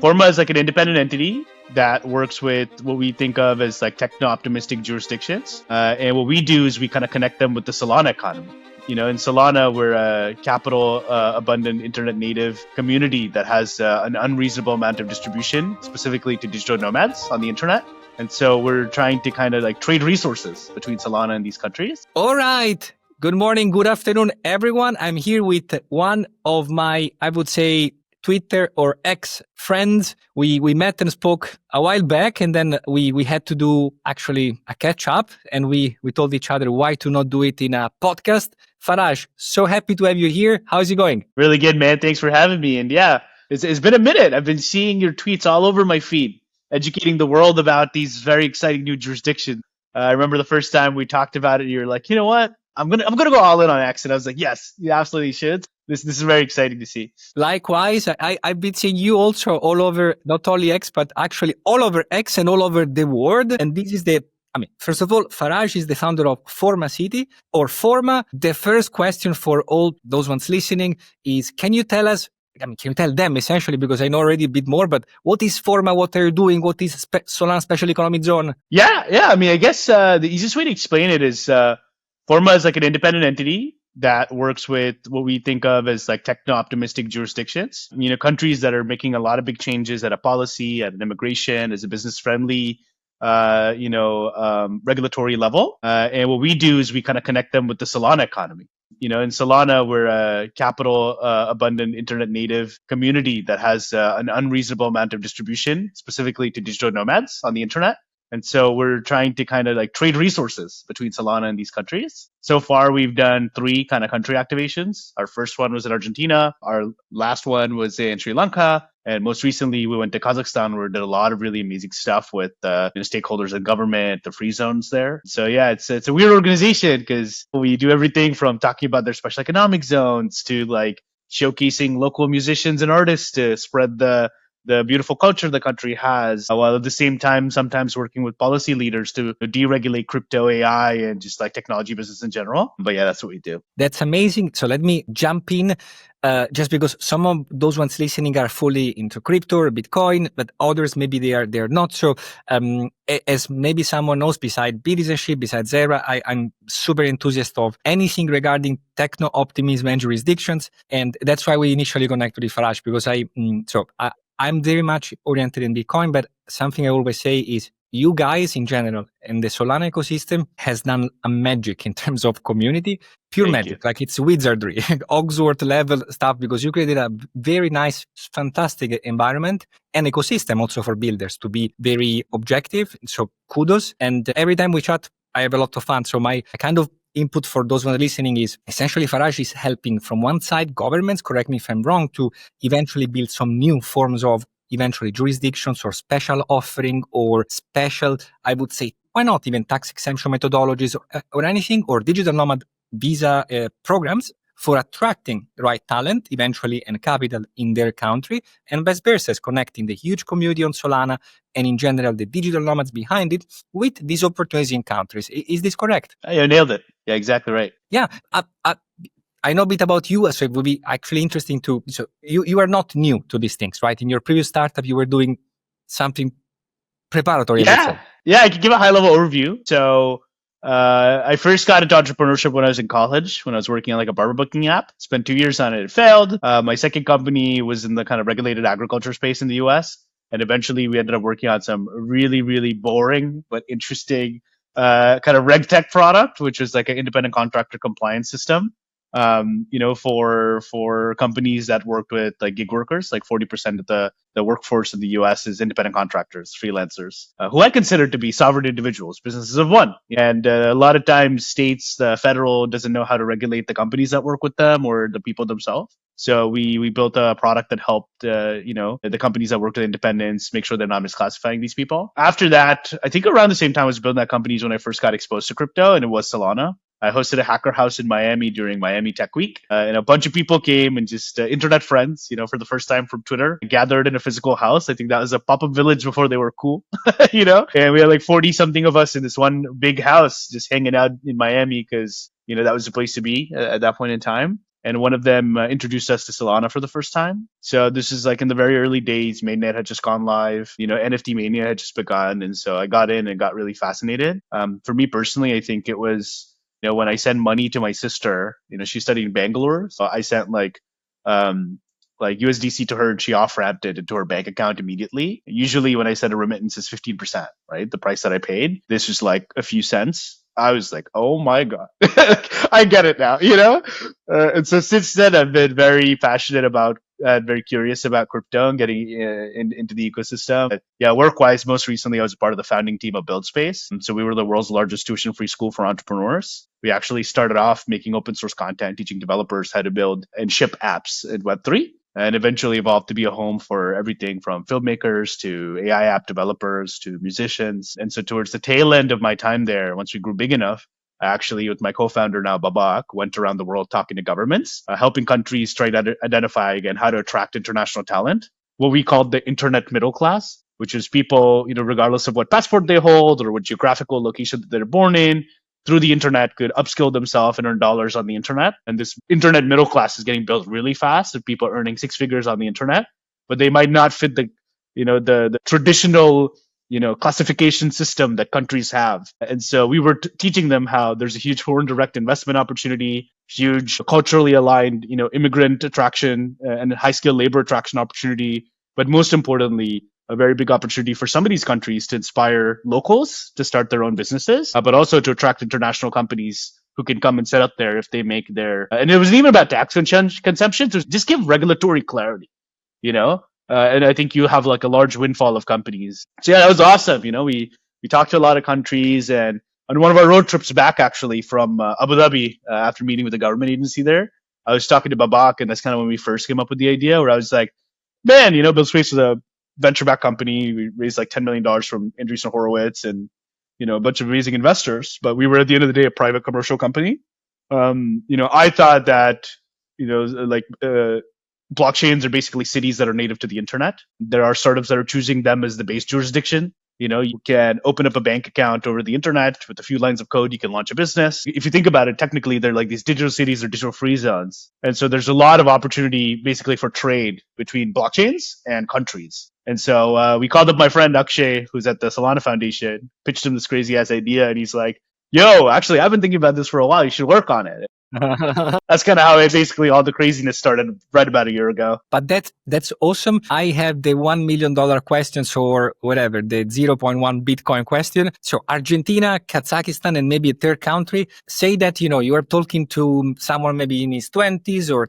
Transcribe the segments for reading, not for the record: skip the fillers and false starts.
Forma is like an independent entity that works with what we think of as like techno-optimistic jurisdictions. And what we do is we kind of connect them with the Solana economy. You know, in Solana, we're a capital abundant internet native community that has an unreasonable amount of distribution, specifically to digital nomads on the internet. And so we're trying to kind of like trade resources between Solana and these countries. All right. Good morning, good afternoon, everyone. I'm here with one of my, I would say, Twitter or X friends. We met and spoke a while back, and then we had to do actually a catch up, and we told each other why to not do it in a podcast. Farhaj, so happy to have you here. How's it going? Really good, man. Thanks for having me. And yeah, it's been a minute. I've been seeing your tweets all over my feed, educating the world about these very exciting new jurisdictions. I remember the first time we talked about it, you were like, you know what? I'm gonna go all in on X, and I was like, yes, you absolutely should. This is very exciting to see. Likewise, I've been seeing you also all over, not only X, but actually all over X and all over the world. And this is first of all, Farhaj is the founder of Forma City or Forma. The first question for all those ones listening is, can you tell us, can you tell them essentially, because I know already a bit more, but what is Forma? What are you doing? What is Solana Special Economic Zone? Yeah. I guess the easiest way to explain it is Forma is like an independent entity that works with what we think of as like techno-optimistic jurisdictions. You know, countries that are making a lot of big changes at a policy, at an immigration, as a business-friendly, regulatory level. And what we do is we kind of connect them with the Solana economy. You know, in Solana, we're a capital abundant internet native community that has an unreasonable amount of distribution, specifically to digital nomads on the internet. And so we're trying to kind of like trade resources between Solana and these countries. So far, we've done 3 kind of country activations. Our first one was in Argentina. Our last one was in Sri Lanka. And most recently, we went to Kazakhstan, where we did a lot of really amazing stuff with stakeholders in government, the free zones there. So yeah, it's a weird organization because we do everything from talking about their special economic zones to like showcasing local musicians and artists to spread the beautiful culture the country has, while at the same time sometimes working with policy leaders to deregulate crypto, AI, and just like technology business in general. But yeah, that's what we do. That's amazing. So let me jump in, just because some of those ones listening are fully into crypto or Bitcoin, but others maybe they're not. So as maybe someone knows, besides citizenship, besides Zera, I'm super enthusiast of anything regarding techno-optimism and jurisdictions, and that's why we initially connected with Farhaj, because I'm very much oriented in Bitcoin, but something I always say is you guys in general and the Solana ecosystem has done a magic in terms of community, pure Thank magic. you. Like it's wizardry, Hogwarts level stuff, because you created a very nice, fantastic environment and ecosystem also for builders to be very objective. So kudos. And every time we chat, I have a lot of fun. So my kind of input for those who are listening is essentially Farhaj is helping from one side governments, correct me if I'm wrong, to eventually build some new forms of eventually jurisdictions or special offering or special, I would say, why not even tax exemption methodologies or anything, or digital nomad visa programs for attracting the right talent eventually and capital in their country, and vice versa, connecting the huge community on Solana and in general the digital nomads behind it with these opportunities in countries. Is this correct? You nailed it. Yeah, exactly right. Yeah. I know a bit about you, so it would be actually interesting to. So you are not new to these things, right? In your previous startup, you were doing something preparatory. Yeah, I could give a high level overview. So I first got into entrepreneurship when I was in college, when I was working on like a barber booking app. Spent 2 years on it. It failed. My second company was in the kind of regulated agriculture space in the US. And eventually we ended up working on some really, really boring but interesting kind of reg tech product, which was like an independent contractor compliance system. For companies that worked with like gig workers, like 40% of the workforce in the US is independent contractors, freelancers, who I consider to be sovereign individuals, businesses of one. And a lot of times states, the federal doesn't know how to regulate the companies that work with them or the people themselves. So we built a product that helped, the companies that work with independents make sure they're not misclassifying these people. After that, I think around the same time I was building that company is when I first got exposed to crypto, and it was Solana. I hosted a hacker house in Miami during Miami Tech Week, and a bunch of people came and just internet friends, for the first time from Twitter, gathered in a physical house. I think that was a pop-up village before they were cool, and we had like 40 something of us in this one big house just hanging out in Miami because, that was the place to be at that point in time. and one of them introduced us to Solana for the first time. So this is like in the very early days. Mainnet had just gone live. NFT mania had just begun, and so I got in and got really fascinated. For me personally, I think it was when I send money to my sister. She's studying in Bangalore, so I sent like USDC to her, and she off ramped it into her bank account immediately. Usually, when I send a remittance, it's 15%, right? The price that I paid. This is like a few cents. I was like, oh my God, I get it now, and so since then, I've been very passionate about, very curious about crypto and getting into the ecosystem. Yeah, work-wise, most recently, I was a part of the founding team of BuildSpace. And so we were the world's largest tuition-free school for entrepreneurs. We actually started off making open source content, teaching developers how to build and ship apps in Web3. And eventually evolved to be a home for everything from filmmakers to AI app developers to musicians. And so towards the tail end of my time there, once we grew big enough, I actually, with my co-founder now, Babak, went around the world talking to governments, helping countries try to identify, again, how to attract international talent, what we called the internet middle class, which is people, regardless of what passport they hold or what geographical location that they're born in, through the internet could upskill themselves and earn dollars on the internet. And this internet middle class is getting built really fast, of people earning six figures on the internet, but they might not fit the traditional classification system that countries have. And so we were teaching them how there's a huge foreign direct investment opportunity, huge culturally aligned immigrant attraction and high skilled labor attraction opportunity, but most importantly, a very big opportunity for some of these countries to inspire locals to start their own businesses, but also to attract international companies who can come and set up there if they make their. And it wasn't even about tax consumption. So just give regulatory clarity, and I think you have like a large windfall of companies. So yeah, that was awesome. We talked to a lot of countries, and on one of our road trips back, actually from Abu Dhabi, after meeting with the government agency there, I was talking to Babak, and that's kind of when we first came up with the idea, where I was like, man, BuildSpace was a venture-backed company. We raised like $10 million from Andreessen Horowitz and, a bunch of amazing investors. But we were at the end of the day a private commercial company. I thought that, blockchains are basically cities that are native to the internet. There are startups that are choosing them as the base jurisdiction. You can open up a bank account over the internet with a few lines of code. You can launch a business. If you think about it, technically, they're like these digital cities or digital free zones. And so there's a lot of opportunity basically for trade between blockchains and countries. And so we called up my friend Akshay, who's at the Solana Foundation, pitched him this crazy ass idea. And he's like, yo, actually, I've been thinking about this for a while. You should work on it. That's kind of how basically all the craziness started right about a year ago. But that's awesome. I have the $1 million questions or whatever, the 0.1 Bitcoin question. So Argentina, Kazakhstan, and maybe a third country, say that, you are talking to someone maybe in his 20s or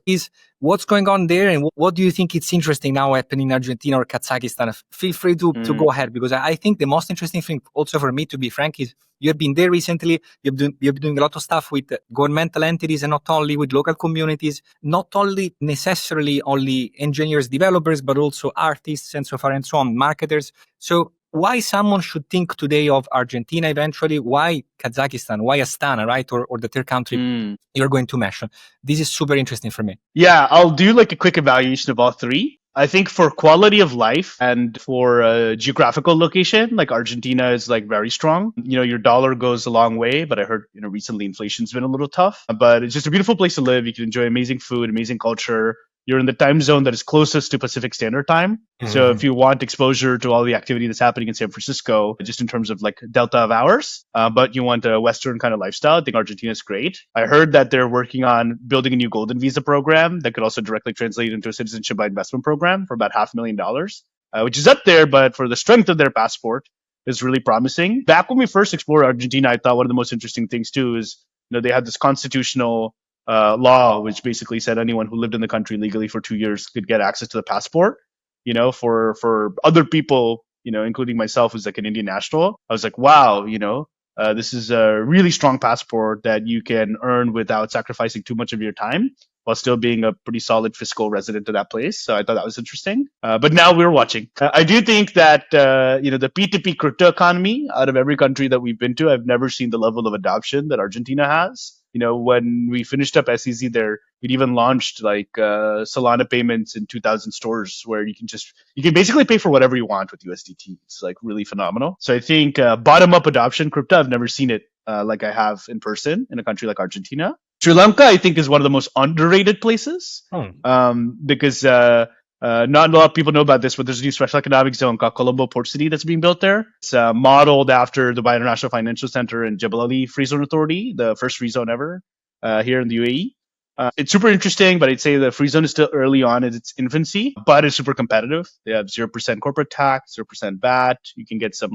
what's going on there, and what do you think it's interesting now happening in Argentina or Kazakhstan? Feel free to go ahead, because I think the most interesting thing also for me, to be frank, is you have been there recently. You've been doing a lot of stuff with governmental entities and not only with local communities, not only necessarily only engineers, developers, but also artists and so far and so on, marketers. So why someone should think today of Argentina eventually? Why Kazakhstan? Why Astana, right? Or the third country you're going to mention? This is super interesting for me. Yeah, I'll do like a quick evaluation of all three. I think for quality of life and for geographical location, like Argentina is like very strong. Your dollar goes a long way, but I heard, recently inflation's been a little tough, but it's just a beautiful place to live. You can enjoy amazing food, amazing culture. You're in the time zone that is closest to Pacific Standard Time. So if you want exposure to all the activity that's happening in San Francisco, just in terms of like delta of hours, but you want a Western kind of lifestyle, I think Argentina is great. I heard that they're working on building a new golden visa program that could also directly translate into a citizenship by investment program for about $500,000, which is up there, but for the strength of their passport is really promising. Back when we first explored Argentina, I thought one of the most interesting things too is, they had this constitutional law, which basically said anyone who lived in the country legally for 2 years could get access to the passport. For other people, including myself, who's like an Indian national, I was like, wow, this is a really strong passport that you can earn without sacrificing too much of your time while still being a pretty solid fiscal resident of that place. So I thought that was interesting. But now we're watching. I do think that, the P2P crypto economy, out of every country that we've been to, I've never seen the level of adoption that Argentina has. When we finished up SEZ there, we'd even launched like Solana payments in 2,000 stores where you can basically pay for whatever you want with USDT. It's like really phenomenal. So I think bottom up adoption crypto, I've never seen it like I have in person in a country like Argentina. Sri Lanka, I think, is one of the most underrated places because not a lot of people know about this, but there's a new special economic zone called Colombo Port City that's being built there. It's modeled after the International Financial Center and Jebel Ali Free Zone Authority, the first free zone ever here in the UAE. It's super interesting, but I'd say the free zone is still early on in its infancy, but it's super competitive. They have 0% corporate tax, 0% VAT. You can get some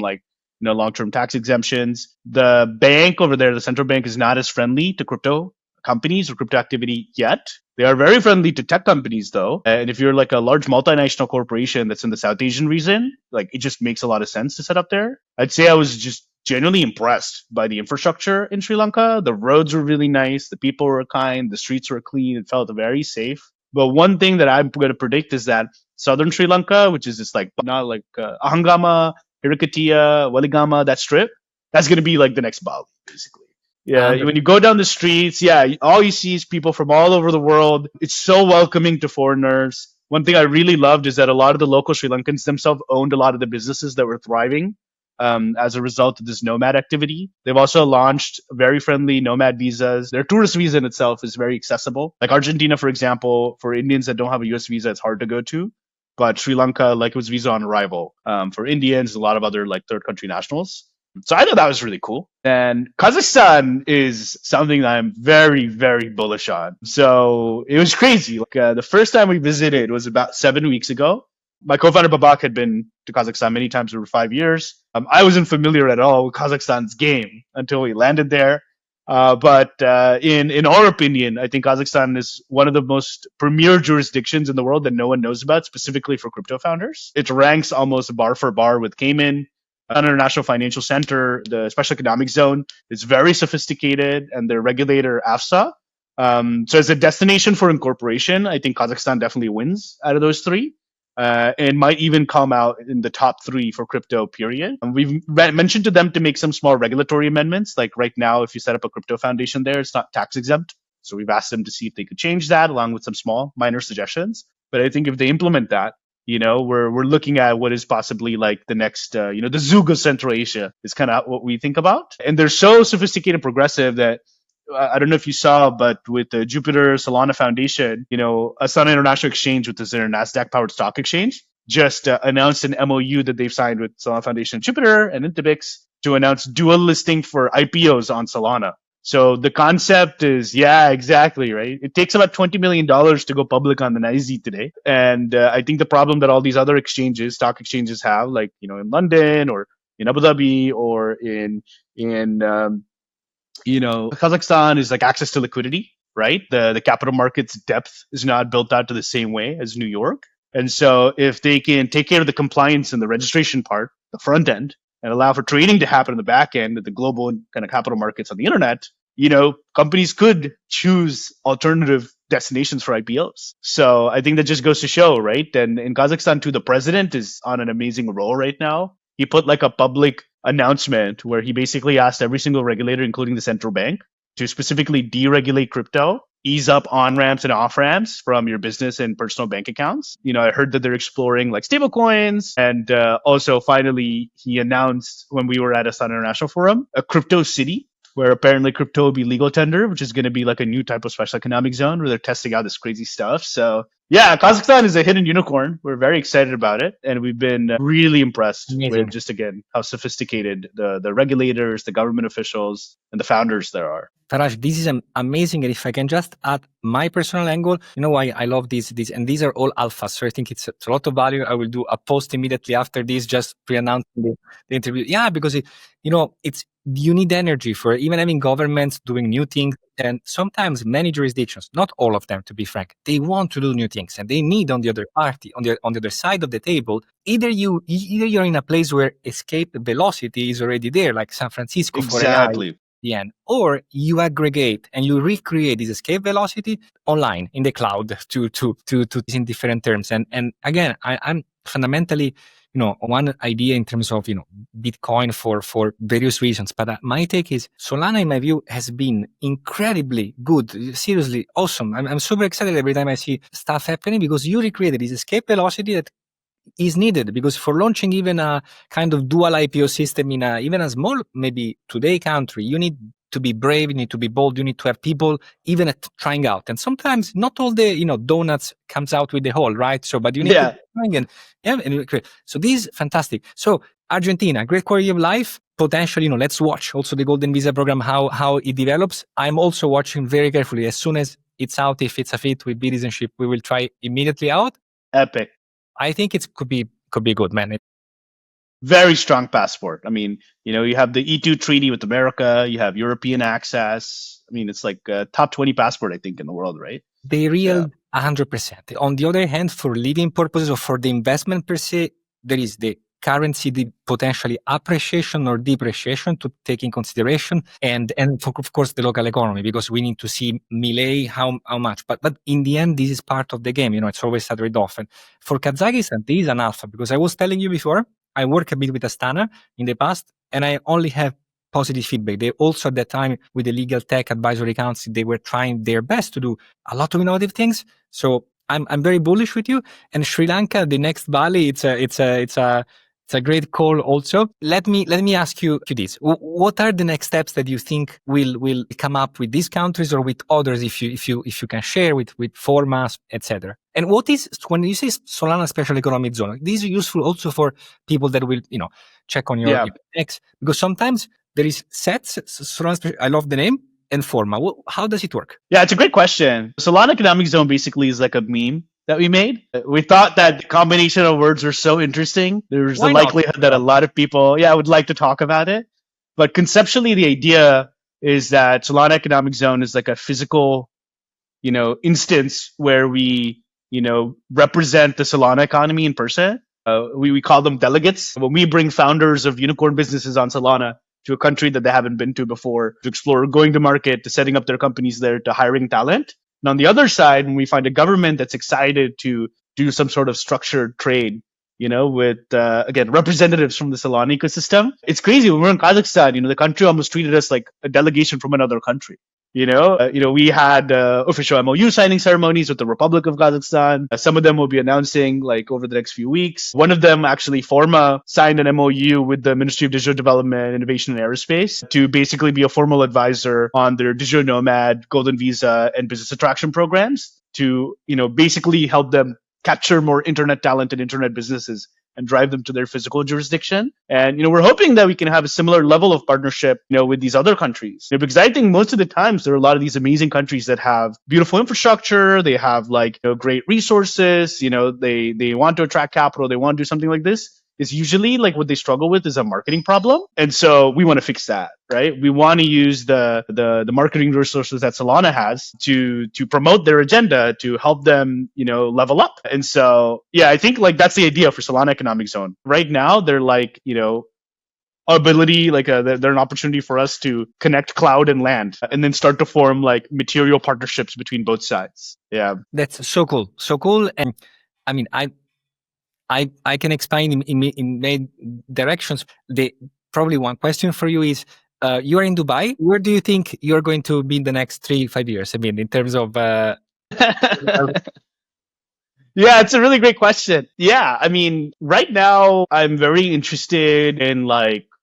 long-term tax exemptions. The bank over there, the central bank, is not as friendly to crypto companies or crypto activity yet. They are very friendly to tech companies though. And if you're like a large multinational corporation that's in the South Asian region, like it just makes a lot of sense to set up there. I'd say I was just genuinely impressed by the infrastructure in Sri Lanka. The roads were really nice. The people were kind. The streets were clean. It felt very safe. But one thing that I'm going to predict is that southern Sri Lanka, which is just like not like Ahangama, Hirakatia, Waligama, that strip, that's going to be like the next Bali, basically. Yeah, when you go down the streets, all you see is people from all over the world. It's so welcoming to foreigners. One thing I really loved is that a lot of the local Sri Lankans themselves owned a lot of the businesses that were thriving as a result of this nomad activity. They've also launched very friendly nomad visas. Their tourist visa in itself is very accessible. Like Argentina, for example, for Indians that don't have a US visa, it's hard to go to. But Sri Lanka, like, it was visa on arrival for Indians, a lot of other like third country nationals. So I thought that was really cool. And Kazakhstan is something that I'm very, very bullish on. So it was crazy. Like the first time we visited was about 7 weeks ago. My co-founder Babak had been to Kazakhstan many times over 5 years. I wasn't familiar at all with Kazakhstan's game until we landed there. But in our opinion, I think Kazakhstan is one of the most premier jurisdictions in the world that no one knows about, specifically for crypto founders. It ranks almost bar for bar with Cayman. International Financial Center, the Special Economic Zone, is very sophisticated, and their regulator AFSA. So as a destination for incorporation, I think Kazakhstan definitely wins out of those three, and might even come out in the top three for crypto, period. And we've mentioned to them to make some small regulatory amendments. Like right now, if you set up a crypto foundation there, it's not tax exempt. So we've asked them to see if they could change that along with some small minor suggestions. But I think if they implement that, we're looking at what is possibly like the next, the Zug of Central Asia is kind of what we think about. And they're so sophisticated and progressive that I don't know if you saw, but with the Jupiter Solana Foundation, Asana International Exchange, which is their NASDAQ powered stock exchange, just announced an MOU that they've signed with Solana Foundation Jupiter and Intibix to announce dual listing for IPOs on Solana. So the concept is, exactly, right? It takes about $20 million to go public on the NYSE today. And I think the problem that all these other exchanges, stock exchanges have, like, in London or in Abu Dhabi or in Kazakhstan, is like access to liquidity, right? The capital markets depth is not built out to the same way as New York. And so if they can take care of the compliance and the registration part, the front end, and allow for trading to happen in the back end of the global kind of capital markets on the internet, companies could choose alternative destinations for IPOs. So I think that just goes to show, right? And in Kazakhstan too, the president is on an amazing roll right now. He put like a public announcement where he basically asked every single regulator, including the central bank, to specifically deregulate crypto, ease up on-ramps and off-ramps from your business and personal bank accounts. I heard that they're exploring like stable coins. And also finally, he announced when we were at Asana International Forum, a crypto city where apparently crypto will be legal tender, which is going to be like a new type of special economic zone where they're testing out this crazy stuff. So yeah, Kazakhstan is a hidden unicorn. We're very excited about it. And we've been really impressed with just, again, how sophisticated the regulators, the government officials, and the founders there are. Farhaj, this is amazing. And if I can just add my personal angle, why I love these, and these are all alphas. So I think it's a lot of value. I will do a post immediately after this, just pre-announcing the interview. Yeah, because you need energy for even having governments doing new things. And sometimes many jurisdictions, not all of them, to be frank, they want to do new things and they need on the other party, on the other side of the table, either you're in a place where escape velocity is already there, like San Francisco for AI. Or you aggregate and you recreate this escape velocity online in the cloud to in different terms. And again, I'm fundamentally, one idea in terms of, Bitcoin for various reasons. But my take is Solana, in my view, has been incredibly good, seriously awesome. I'm super excited every time I see stuff happening because you recreated this escape velocity that is needed, because for launching even a kind of dual IPO system in even a small, maybe today country, you need to be brave, you need to be bold, you need to have people even at trying out. And sometimes not all the donuts comes out with the hole, right? So, but you need to be trying so this is fantastic. So Argentina, great quality of life. Potentially, let's watch also the Golden Visa program, how it develops. I'm also watching very carefully. As soon as it's out, if it's a fit with citizenship, we will try immediately out. Epic. I think it could be good, man. Very strong passport. I mean, you have the E2 treaty with America, you have European access. I mean, it's like a top 20 passport, I think, in the world, right? They real 100%. On the other hand, for living purposes or for the investment per se, there is the currency, the potentially appreciation or depreciation to take in consideration, and for, of course, the local economy, because we need to see Milei how much. But in the end, this is part of the game. It's always a trade-off. And for Kazakhstan, this is an alpha, because I was telling you before, I work a bit with Astana in the past, and I only have positive feedback. They also at that time with the Legal Tech Advisory Council, they were trying their best to do a lot of innovative things. So I'm very bullish with you. And Sri Lanka, the next Bali, it's a great call also. Let me ask you this. What are the next steps that you think will come up with these countries or with others, if you can share with Forma, etc. And what is, when you say Solana special economic zone, this is useful also for people that will check on your X, because sometimes there is SEZs, Solana, I love the name, and Forma. How does it work? Yeah, it's a great question. Solana economic zone basically is like a meme that we made. We thought that the combination of words were so interesting. There's a likelihood that a lot of people, would like to talk about it. But conceptually, the idea is that Solana economic zone is like a physical, instance where we, represent the Solana economy in person. We call them delegates. When we bring founders of unicorn businesses on Solana to a country that they haven't been to before, to explore going to market, to setting up their companies there, to hiring talent. And on the other side, when we find a government that's excited to do some sort of structured trade, with, again, representatives from the Solana ecosystem, it's crazy. When we're in Kazakhstan, the country almost treated us like a delegation from another country. We had official MOU signing ceremonies with the Republic of Kazakhstan. Some of them will be announcing like over the next few weeks. One of them, actually, Forma, signed an MOU with the Ministry of Digital Development, Innovation, and Aerospace to basically be a formal advisor on their digital nomad, golden visa, and business attraction programs to, basically help them capture more internet talent and internet businesses and drive them to their physical jurisdiction. And, we're hoping that we can have a similar level of partnership, with these other countries. Because I think most of the times there are a lot of these amazing countries that have beautiful infrastructure. They have great resources, they want to attract capital. They want to do something like this. Is usually like what they struggle with is a marketing problem. And so we want to fix that, right? We want to use the marketing resources that Solana has to promote their agenda, to help them, level up. And so, I think that's the idea for Solana economic zone. Right now, they're ability, they're an opportunity for us to connect cloud and land and then start to form material partnerships between both sides. Yeah. That's so cool. So cool. And I mean, I can explain in many directions. Probably one question for you is, you are in Dubai. Where do you think you're going to be in the next 3-5 years? I mean, in terms of... Yeah, it's a really great question. Yeah, I mean, right now I'm very interested in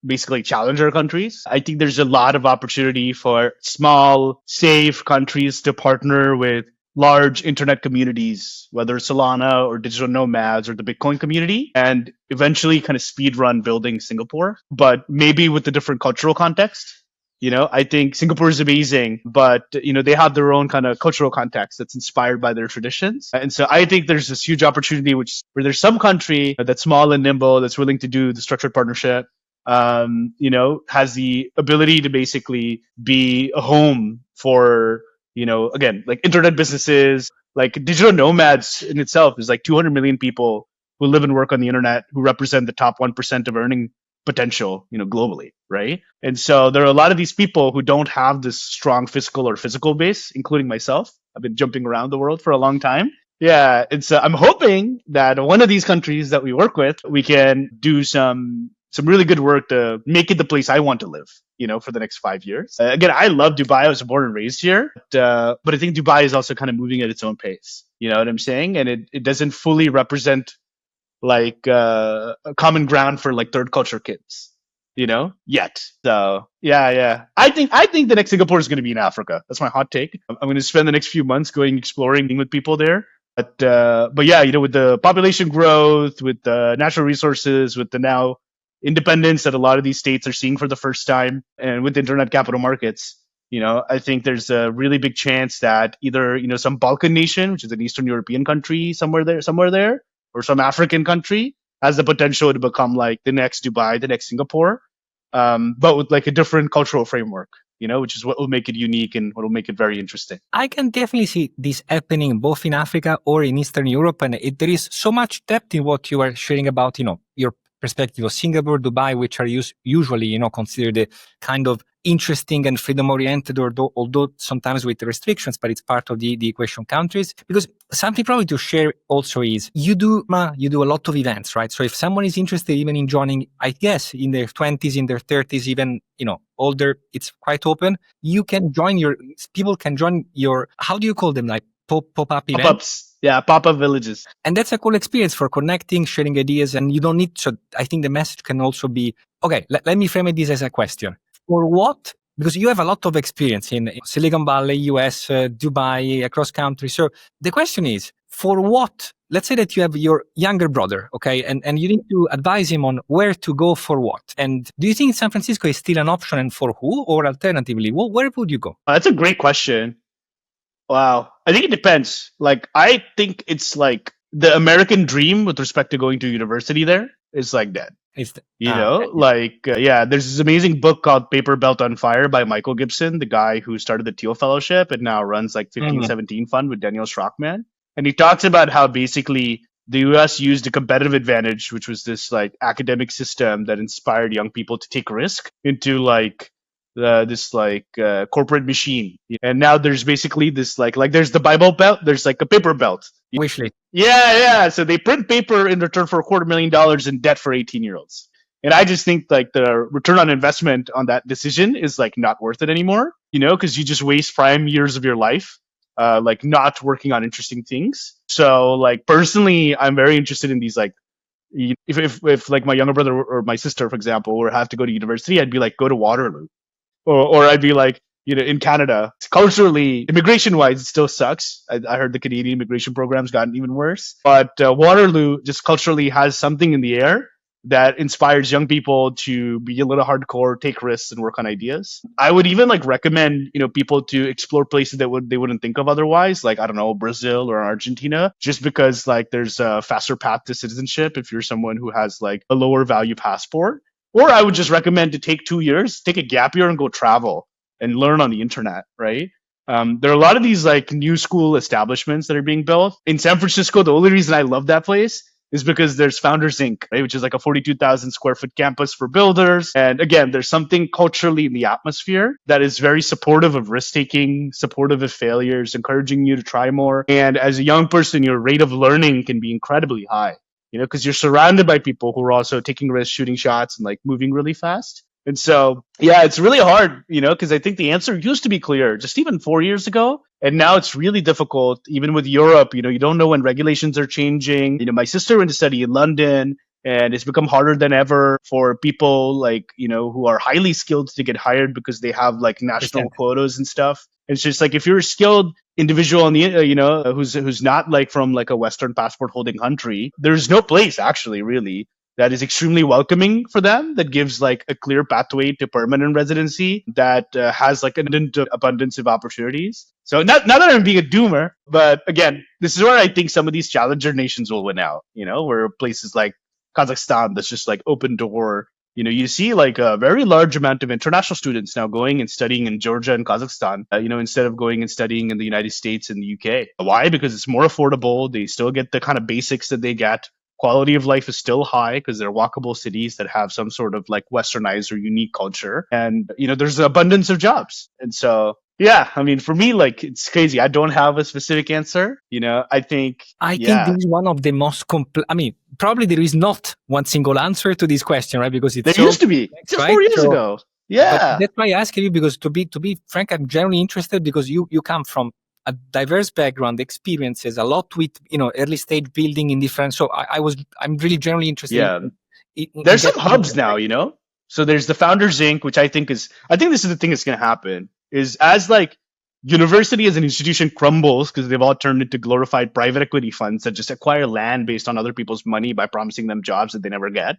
basically challenger countries. I think there's a lot of opportunity for small, safe countries to partner with large internet communities, whether Solana or digital nomads or the Bitcoin community, and eventually kind of speed run building Singapore, but maybe with a different cultural context. I think Singapore is amazing, but, they have their own kind of cultural context that's inspired by their traditions. And so I think there's this huge opportunity where there's some country that's small and nimble, that's willing to do the structured partnership, has the ability to basically be a home for, again, internet businesses, digital nomads in itself is 200 million people who live and work on the internet, who represent the top 1% of earning potential, globally, right? And so there are a lot of these people who don't have this strong physical base, including myself. I've been jumping around the world for a long time. Yeah, it's I'm hoping that one of these countries that we work with, we can do some really good work to make it the place I want to live, for the next 5 years. Again, I love Dubai. I was born and raised here, but I think Dubai is also kind of moving at its own pace. You know what I'm saying? And it doesn't fully represent a common ground for third culture kids. yet. So yeah. I think the next Singapore is going to be in Africa. That's my hot take. I'm going to spend the next few months going exploring, being with people there. But yeah, with the population growth, with the natural resources, with the now independence that a lot of these states are seeing for the first time, and with internet capital markets, I think there's a really big chance that either some Balkan nation, which is an Eastern European country somewhere there, or some African country has the potential to become like the next Dubai, the next Singapore, but with like a different cultural framework, which is what will make it unique and what will make it very interesting. I can definitely see this happening both in Africa or in Eastern Europe. And there is so much depth in what you are sharing about, your perspective of Singapore, Dubai, which are usually, considered the kind of interesting and freedom-oriented, although sometimes with restrictions, but it's part of the equation countries. Because something probably to share also is you do a lot of events, right? So if someone is interested even in joining, I guess, in their 20s, in their 30s, even, older, it's quite open. You can join people can join your, how do you call them? Like pop-up events? Pop-ups. Yeah, pop-up villages. And that's a cool experience for connecting, sharing ideas, and you don't need, so I think the message can also be, okay, let me frame this as a question. For what? Because you have a lot of experience in Silicon Valley, US, Dubai, across countries. So the question is, for what? Let's say that you have your younger brother, okay, and you need to advise him on where to go for what. And do you think San Francisco is still an option, and for who? Or alternatively, where would you go? That's a great question. Wow. I think it depends. Like, I think it's like the American dream with respect to going to university there is like dead. There's this amazing book called Paper Belt on Fire by Michael Gibson, the guy who started the Thiel Fellowship and now runs like 1517 Fund with Daniel Schrockman. And he talks about how basically the US used a competitive advantage, which was this like academic system that inspired young people to take risk into like this corporate machine. And now there's basically this like there's the Bible Belt, there's like a paper belt. Wishly. Yeah. So they print paper in return for $250,000 in debt for 18-year-olds. And I just think like the return on investment on that decision is like not worth it anymore, because you just waste prime years of your life, like not working on interesting things. So like personally, I'm very interested in these like, if like my younger brother or my sister, for example, were have to go to university, I'd be like, go to Waterloo. Or I'd be like, in Canada, culturally, immigration-wise, it still sucks. I heard the Canadian immigration program's gotten even worse. But Waterloo just culturally has something in the air that inspires young people to be a little hardcore, take risks, and work on ideas. I would even like recommend, people to explore places that they wouldn't think of otherwise, like, I don't know, Brazil or Argentina, just because like there's a faster path to citizenship if you're someone who has like a lower value passport. Or I would just recommend to take 2 years, take a gap year and go travel and learn on the internet, right? There are a lot of these like new school establishments that are being built. In San Francisco, the only reason I love that place is because there's Founders Inc., right, which is like a 42,000 square foot campus for builders. And again, there's something culturally in the atmosphere that is very supportive of risk-taking, supportive of failures, encouraging you to try more. And as a young person, your rate of learning can be incredibly high, because you're surrounded by people who are also taking risks, shooting shots, and like moving really fast. And so, yeah, it's really hard, because I think the answer used to be clear just even 4 years ago. And now it's really difficult, even with Europe, you don't know when regulations are changing. My sister went to study in London, and it's become harder than ever for people like, who are highly skilled to get hired because they have like national quotas and stuff. It's just like if you're a skilled individual on the, who's not like from like a Western passport holding country, there's no place actually really that is extremely welcoming for them, that gives like a clear pathway to permanent residency, that has like an abundance of opportunities. So not that I'm being a doomer, but again, this is where I think some of these challenger nations will win out, where places like Kazakhstan, that's just like open door. You see like a very large amount of international students now going and studying in Georgia and Kazakhstan, instead of going and studying in the United States and the UK. Why? Because it's more affordable. They still get the kind of basics that they get. Quality of life is still high because they're walkable cities that have some sort of like westernized or unique culture. And, there's an abundance of jobs. And so, yeah, I mean, for me, like, it's crazy. I don't have a specific answer. I think this is one of the most probably there is not one single answer to this question, right? Because it's there used to be just 4 years ago. Yeah. That's why I asked you, because to be frank, I'm generally interested because you come from a diverse background, experiences, a lot with, early stage building in different. So I'm really generally interested. Yeah. There's some hubs now, So there's the Founders Inc., which I think this is the thing that's going to happen, is as like university as an institution crumbles because they've all turned into glorified private equity funds that just acquire land based on other people's money by promising them jobs that they never get.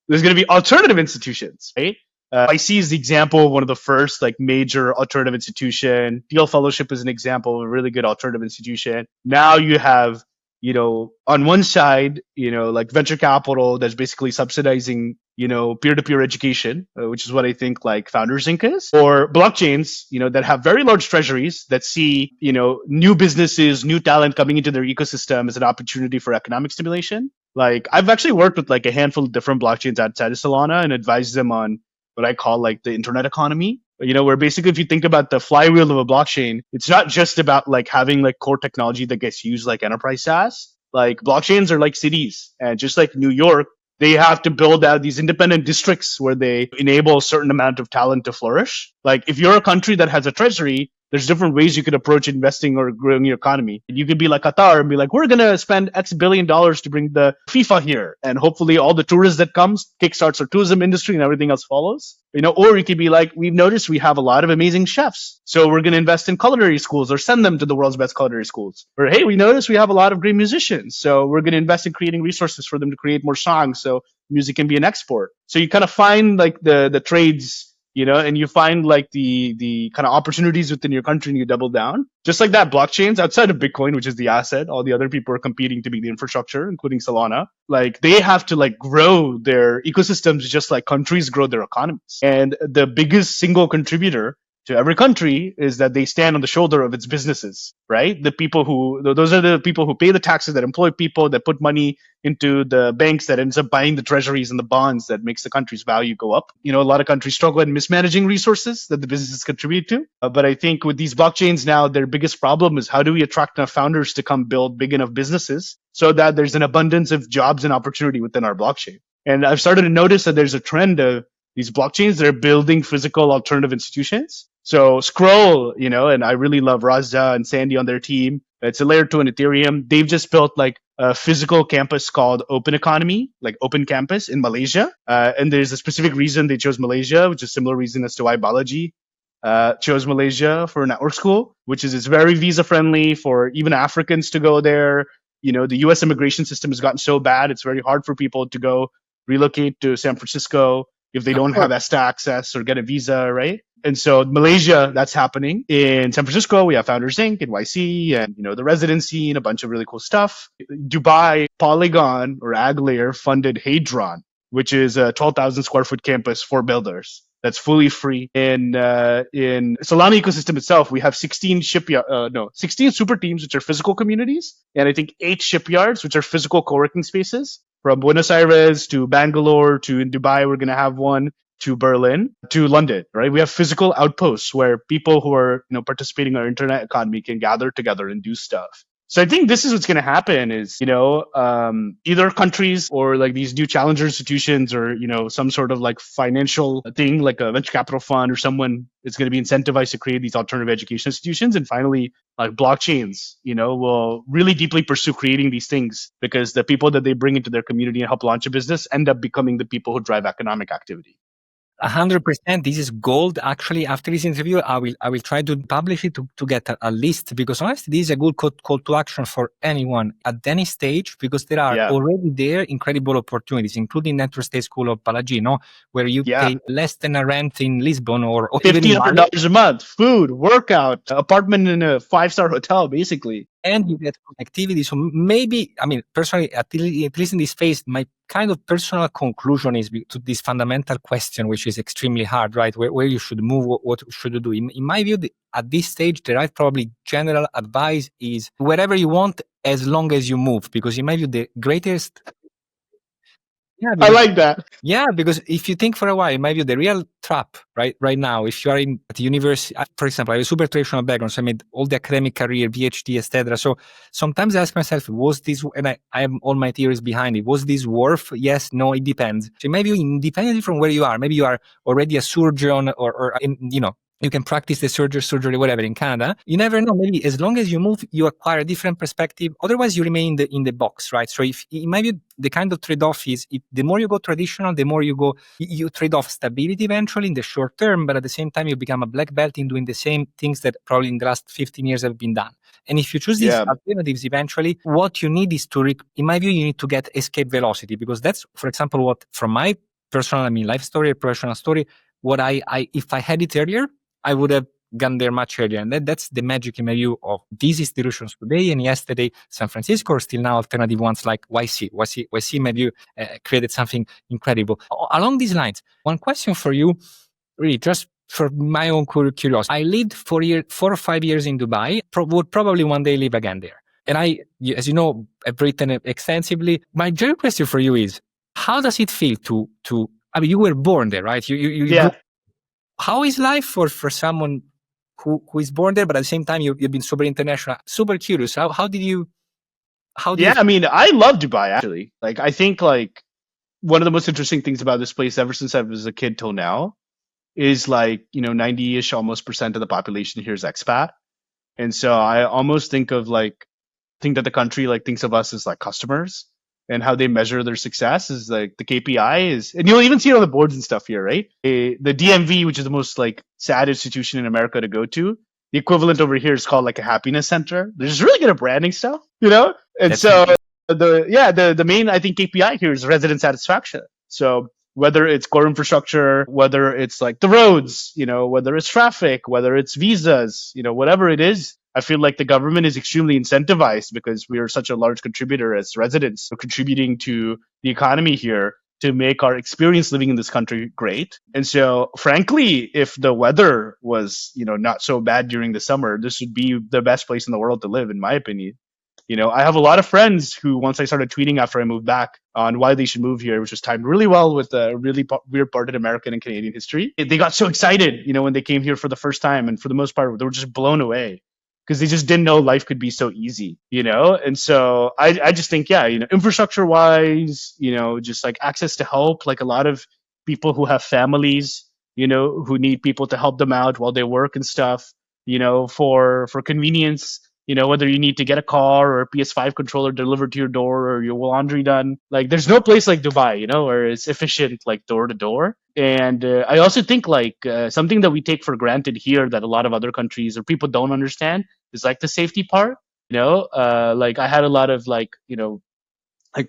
There's going to be alternative institutions, right? IC is the example of one of the first like major alternative institution. Deal Fellowship is an example of a really good alternative institution. Now you have, on one side, like venture capital that's basically subsidizing, peer-to-peer education, which is what I think like Founders Inc. is, or blockchains, that have very large treasuries that see, new businesses, new talent coming into their ecosystem as an opportunity for economic stimulation. Like I've actually worked with like a handful of different blockchains outside of Solana and advised them on what I call like the internet economy. Where basically if you think about the flywheel of a blockchain, it's not just about like having like core technology that gets used like enterprise SaaS. Like blockchains are like cities, and just like New York, they have to build out these independent districts where they enable a certain amount of talent to flourish. Like if you're a country that has a treasury, there's different ways you could approach investing or growing your economy. You could be like Qatar and be like, we're going to spend X billion dollars to bring the FIFA here. And hopefully all the tourists that comes kickstarts our tourism industry and everything else follows. Or you could be like, we've noticed we have a lot of amazing chefs. So we're going to invest in culinary schools or send them to the world's best culinary schools. Or, hey, we noticed we have a lot of great musicians. So we're going to invest in creating resources for them to create more songs. So music can be an export. So you kind of find like the trades, and you find like the kind of opportunities within your country and you double down. Just like that, blockchains outside of Bitcoin, which is the asset, all the other people are competing to be the infrastructure, including Solana. Like they have to like grow their ecosystems just like countries grow their economies. And the biggest single contributor to every country is that they stand on the shoulder of its businesses, right? Those are the people who pay the taxes, that employ people, that put money into the banks, that ends up buying the treasuries and the bonds that makes the country's value go up. A lot of countries struggle in mismanaging resources that the businesses contribute to. But I think with these blockchains now, their biggest problem is how do we attract enough founders to come build big enough businesses so that there's an abundance of jobs and opportunity within our blockchain. And I've started to notice that there's a trend of these blockchains that are building physical alternative institutions. So Scroll, and I really love Raza and Sandy on their team. It's a layer 2 in Ethereum. They've just built like a physical campus called Open Economy, like Open Campus in Malaysia. And there's a specific reason they chose Malaysia, which is a similar reason as to why Balaji chose Malaysia for a network school, which is it's very visa friendly for even Africans to go there. The US immigration system has gotten so bad, it's very hard for people to go relocate to San Francisco if they don't have ESTA access or get a visa, right? And so Malaysia, that's happening. In San Francisco, we have Founders Inc. and YC and, the residency and a bunch of really cool stuff. Dubai, Polygon or Aglair funded Hadron, which is a 12,000 square foot campus for builders. That's fully free. In Solana ecosystem itself, we have 16 super teams, which are physical communities, and I think 8 shipyards, which are physical co-working spaces. From Buenos Aires to Bangalore to in Dubai, we're going to have one to Berlin to London, right? We have physical outposts where people who are participating in our internet economy can gather together and do stuff. So I think this is what's going to happen is, either countries or like these new challenger institutions or, some sort of like financial thing like a venture capital fund or someone is going to be incentivized to create these alternative education institutions. And finally, like blockchains, will really deeply pursue creating these things because the people that they bring into their community and help launch a business end up becoming the people who drive economic activity. 100%. This is gold. Actually, after this interview, I will try to publish it to get a list, because honestly, this is a good call to action for anyone at any stage, because there are already there incredible opportunities, including Network State School of Palagino, where you pay less than a rent in Lisbon or $1,500 a month, food, workout, apartment in a 5-star hotel, basically. And you get connectivity. So maybe, personally, at least in this phase, my kind of personal conclusion is to this fundamental question, which is extremely hard, right? Where you should move, what should you do? In my view, at this stage, the right probably general advice is wherever you want, as long as you move. Because in my view, the greatest... I like that. Yeah, because if you think for a while, in my view, the real trap right now, if you are at the university, for example, I have a super traditional background, so I made all the academic career, PhD, etc. So sometimes I ask myself, was this, and I have all my theories behind it, was this worth? Yes, no, it depends. So in my view, independently from where you are, maybe you are already a surgeon or You can practice the surgery, whatever in Canada. You never know. Maybe as long as you move, you acquire a different perspective. Otherwise, you remain in the box, right? So, if in my view, the kind of trade-off is the more you go traditional, the more you trade off stability eventually in the short term, but at the same time, you become a black belt in doing the same things that probably in the last 15 years have been done. And if you choose these alternatives, eventually, what you need is in my view, you need to get escape velocity, because that's, for example, what from my personal, life story, professional story, what I if I had it earlier, I would have gone there much earlier. And that's the magic, in my view, of these institutions today and yesterday, San Francisco, or still now alternative ones like YC. YC, in my view, created something incredible. Along these lines, one question for you, really just for my own curiosity. I lived 4 or 5 years in Dubai, would probably one day live again there. And as you know, I've written extensively. My general question for you is, how does it feel to you were born there, right? You how is life for someone who is born there, but at the same time you've been super international, super curious? How did you? I love Dubai actually. Like, I think like one of the most interesting things about this place, ever since I was a kid till now, is like 90-ish almost percent of the population here is expat, and so I almost think that the country like thinks of us as like customers, and how they measure their success is like the KPI is, and you'll even see it on the boards and stuff here, right? The DMV, which is the most like sad institution in America to go to, the equivalent over here is called like a happiness center. They're just really good at branding stuff, And That's so the main, I think, KPI here is resident satisfaction. So whether it's core infrastructure, whether it's like the roads, whether it's traffic, whether it's visas, whatever it is, I feel like the government is extremely incentivized, because we are such a large contributor as residents, contributing to the economy here to make our experience living in this country great. And so, frankly, if the weather was, not so bad during the summer, this would be the best place in the world to live, in my opinion. I have a lot of friends who, once I started tweeting after I moved back on why they should move here, which was timed really well with a really weird part in American and Canadian history, they got so excited, when they came here for the first time. And for the most part, they were just blown away, because they just didn't know life could be so easy, And so I just think, infrastructure wise, just like access to help, like a lot of people who have families, who need people to help them out while they work and stuff, for convenience, whether you need to get a car or a PS5 controller delivered to your door or your laundry done. Like, there's no place like Dubai, where it's efficient, like door to door. And I also think like something that we take for granted here that a lot of other countries or people don't understand is like the safety part. Like I had a lot of like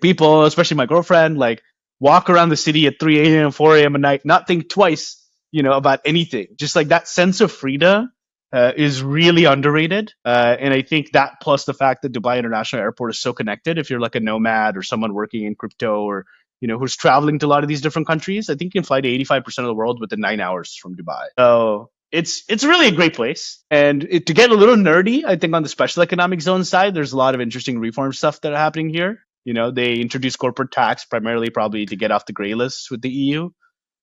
people, especially my girlfriend, like walk around the city at 3 a.m., 4 a.m. at night, not think twice, about anything. Just like that sense of freedom is really underrated. And I think that, plus the fact that Dubai International Airport is so connected, if you're like a nomad or someone working in crypto, or who's traveling to a lot of these different countries, I think you can fly to 85% of the world within 9 hours from Dubai. So it's really a great place. And to get a little nerdy, I think on the special economic zone side, there's a lot of interesting reform stuff that are happening here. They introduced corporate tax primarily probably to get off the gray list with the EU.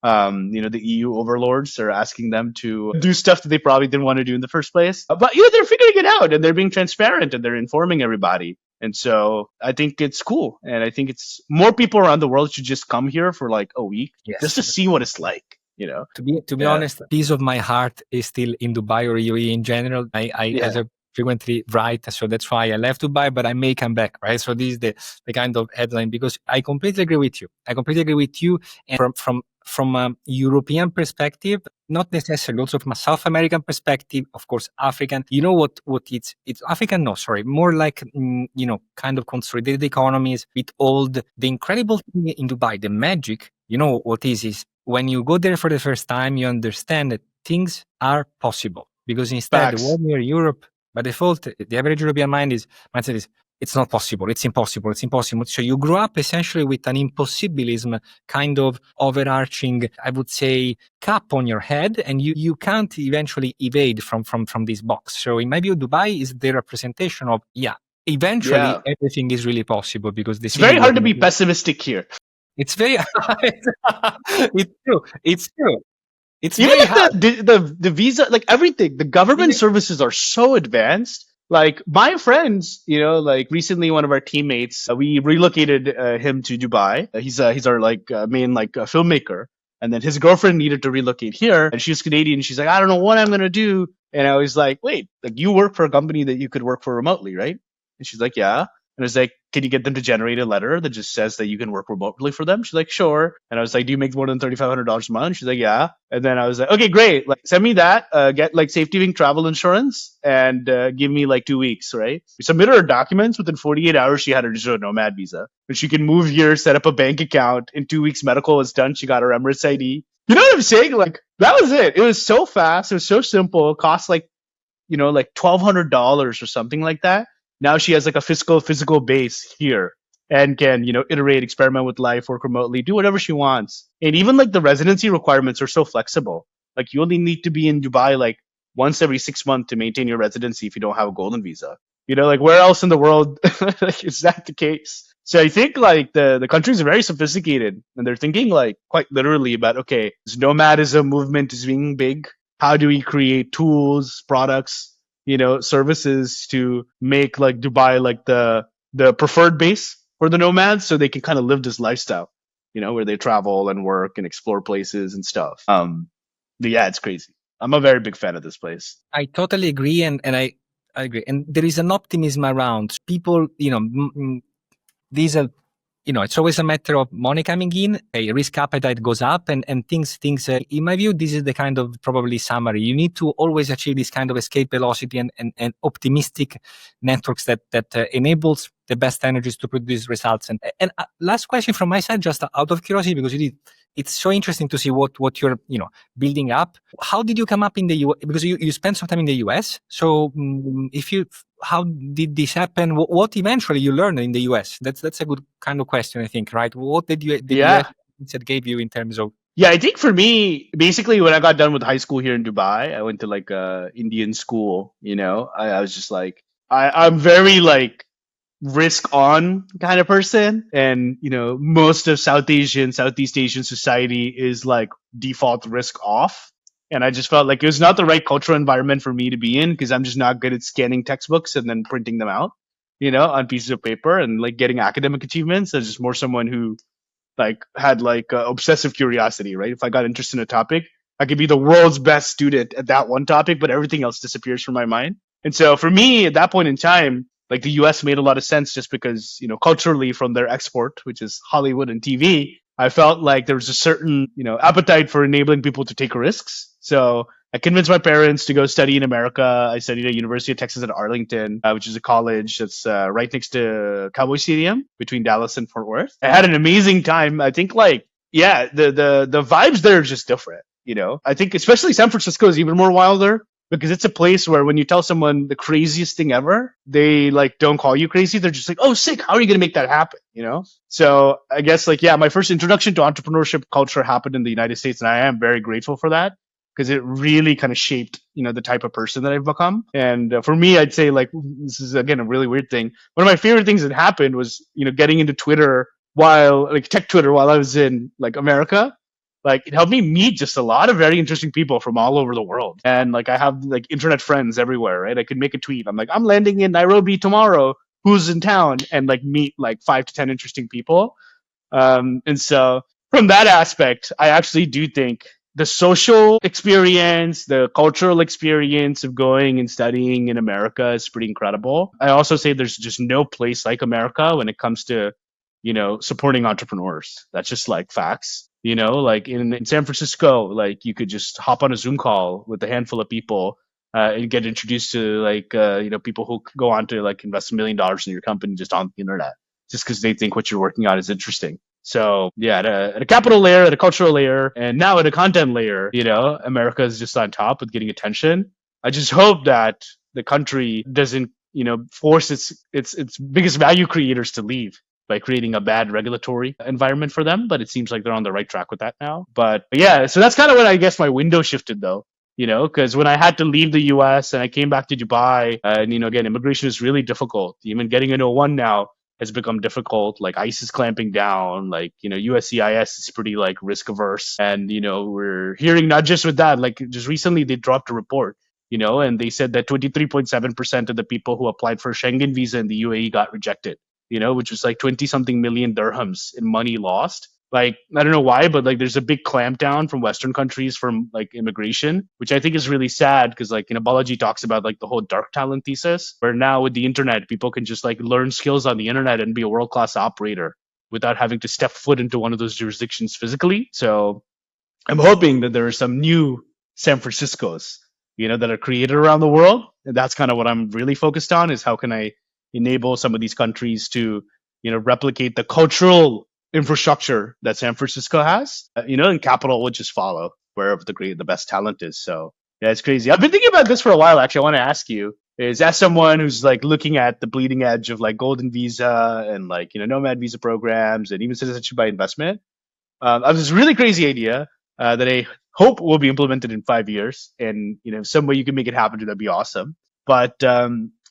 The EU overlords are asking them to do stuff that they probably didn't want to do in the first place. But they're figuring it out, and they're being transparent, and they're informing everybody. And so I think it's cool. And I think it's more people around the world should just come here for like a week, just to see what it's like. To be honest, piece of my heart is still in Dubai or UAE in general. I as a frequently write, so that's why I left Dubai, but I may come back, right? So this is the kind of headline, because I completely agree with you. And from a European perspective, not necessarily, also from a South American perspective, of course, African. What it's African? No, sorry, more like kind of consolidated economies with all the incredible thing in Dubai, the magic. What is when you go there for the first time, you understand that things are possible, because instead, when you're Europe, by default, the average European mindset is, it's not possible, it's impossible. So you grow up essentially with an impossibilism kind of overarching, I would say, cap on your head, and you can't eventually evade from this box. So in my view, Dubai is the representation of, eventually everything is really possible, because it's very hard to be pessimistic here. It's very It's true. It's even very like the visa, like everything, the government services are so advanced. Like my friends, like recently one of our teammates, we relocated him to Dubai. He's our like main like filmmaker. And then his girlfriend needed to relocate here, and she's Canadian. She's like, I don't know what I'm gonna do. And I was like, wait, like you work for a company that you could work for remotely, right? And she's like, yeah. And I was like, can you get them to generate a letter that just says that you can work remotely for them? She's like, sure. And I was like, do you make more than $3,500 a month? She's like, yeah. And then I was like, okay, great. Like, send me that. Get like safety travel insurance and give me like 2 weeks, right? We submitted her documents. Within 48 hours, she had her digital nomad visa. And she can move here, set up a bank account. In 2 weeks, medical was done. She got her Emirates ID. You know what I'm saying? Like, that was it. It was so fast. It was so simple. It cost like, like $1,200 or something like that. Now she has like a physical base here and can, iterate, experiment with life, work remotely, do whatever she wants. And even like the residency requirements are so flexible. Like you only need to be in Dubai like once every 6 months to maintain your residency if you don't have a golden visa. Like where else in the world is that the case? So I think like the countries are very sophisticated and they're thinking like quite literally about, okay, this nomadism movement is being big. How do we create tools, products, services to make like Dubai like the preferred base for the nomads so they can kind of live this lifestyle, where they travel and work and explore places and stuff. But yeah, it's crazy. I'm a very big fan of this place. I totally agree, and I agree. And there is an optimism around people. These are, it's always a matter of money coming in. A risk appetite goes up, and things. In my view, this is the kind of probably summary. You need to always achieve this kind of escape velocity and optimistic networks that enables the best energies to produce results. And last question from my side, just out of curiosity, because it's so interesting to see what you're building up. How did you come up in the US? Because you spent some time in the US. So how did this happen? What eventually you learned in the US? That's a good kind of question, I think, right? What did the US that gave you in terms of? Yeah, I think for me, basically when I got done with high school here in Dubai, I went to like a Indian school, I was just like, I'm very like risk on kind of person. And, most of Southeast Asian society is like default risk off. And I just felt like it was not the right cultural environment for me to be in because I'm just not good at scanning textbooks and then printing them out, on pieces of paper and like getting academic achievements. I was just more someone who like had like obsessive curiosity, right? If I got interested in a topic, I could be the world's best student at that one topic, but everything else disappears from my mind. And so for me at that point in time, like the US made a lot of sense just because, culturally from their export, which is Hollywood and TV, I felt like there was a certain, appetite for enabling people to take risks. So I convinced my parents to go study in America. I studied at University of Texas at Arlington, which is a college that's right next to Cowboy Stadium between Dallas and Fort Worth. I had an amazing time. I think like, yeah, the vibes there are just different. I think especially San Francisco is even more wilder because it's a place where when you tell someone the craziest thing ever, they like don't call you crazy. They're just like, oh, sick. How are you going to make that happen? So I guess like, yeah, my first introduction to entrepreneurship culture happened in the United States. And I am very grateful for that because it really kind of shaped, the type of person that I've become. And for me, I'd say like, this is again, a really weird thing. One of my favorite things that happened was, getting into Twitter tech Twitter while I was in like America. Like it helped me meet just a lot of very interesting people from all over the world. And like I have like internet friends everywhere, right? I could make a tweet. I'm like, I'm landing in Nairobi tomorrow. Who's in town? And like meet like 5 to 10 interesting people. And so from that aspect, I actually do think the social experience, the cultural experience of going and studying in America is pretty incredible. I also say there's just no place like America when it comes to, supporting entrepreneurs. That's just like facts. Like in San Francisco, like you could just hop on a Zoom call with a handful of people and get introduced to like, people who go on to like invest $1 million in your company just on the internet, just because they think what you're working on is interesting. So yeah, at a capital layer, at a cultural layer, and now at a content layer, America is just on top with getting attention. I just hope that the country doesn't, force its biggest value creators to leave by creating a bad regulatory environment for them. But it seems like they're on the right track with that now. But yeah, so that's kind of when I guess my window shifted though, because when I had to leave the US and I came back to Dubai, and, again, immigration is really difficult. Even getting an O1 now has become difficult. Like ICE is clamping down, like, USCIS is pretty like risk averse. And, we're hearing not just with that, like just recently they dropped a report, and they said that 23.7% of the people who applied for a Schengen visa in the UAE got rejected. Which was like 20 something million dirhams in money lost Like, I don't know why, but like there's a big clampdown from Western countries from like immigration, which I think is really sad because like, Balaji talks about like the whole dark talent thesis, where now with the internet, people can just like learn skills on the internet and be a world-class operator without having to step foot into one of those jurisdictions physically. So I'm hoping that there are some new San Franciscos, that are created around the world. And that's kind of what I'm really focused on, is how can I enable some of these countries to, replicate the cultural infrastructure that San Francisco has, and capital would just follow wherever the best talent is. So yeah, it's crazy. I've been thinking about this for a while. Actually, I want to ask you, is as someone who's like looking at the bleeding edge of like golden visa and like, nomad visa programs and even citizenship by investment, I have this really crazy idea that I hope will be implemented in 5 years. And some way you can make it happen, that'd be awesome. But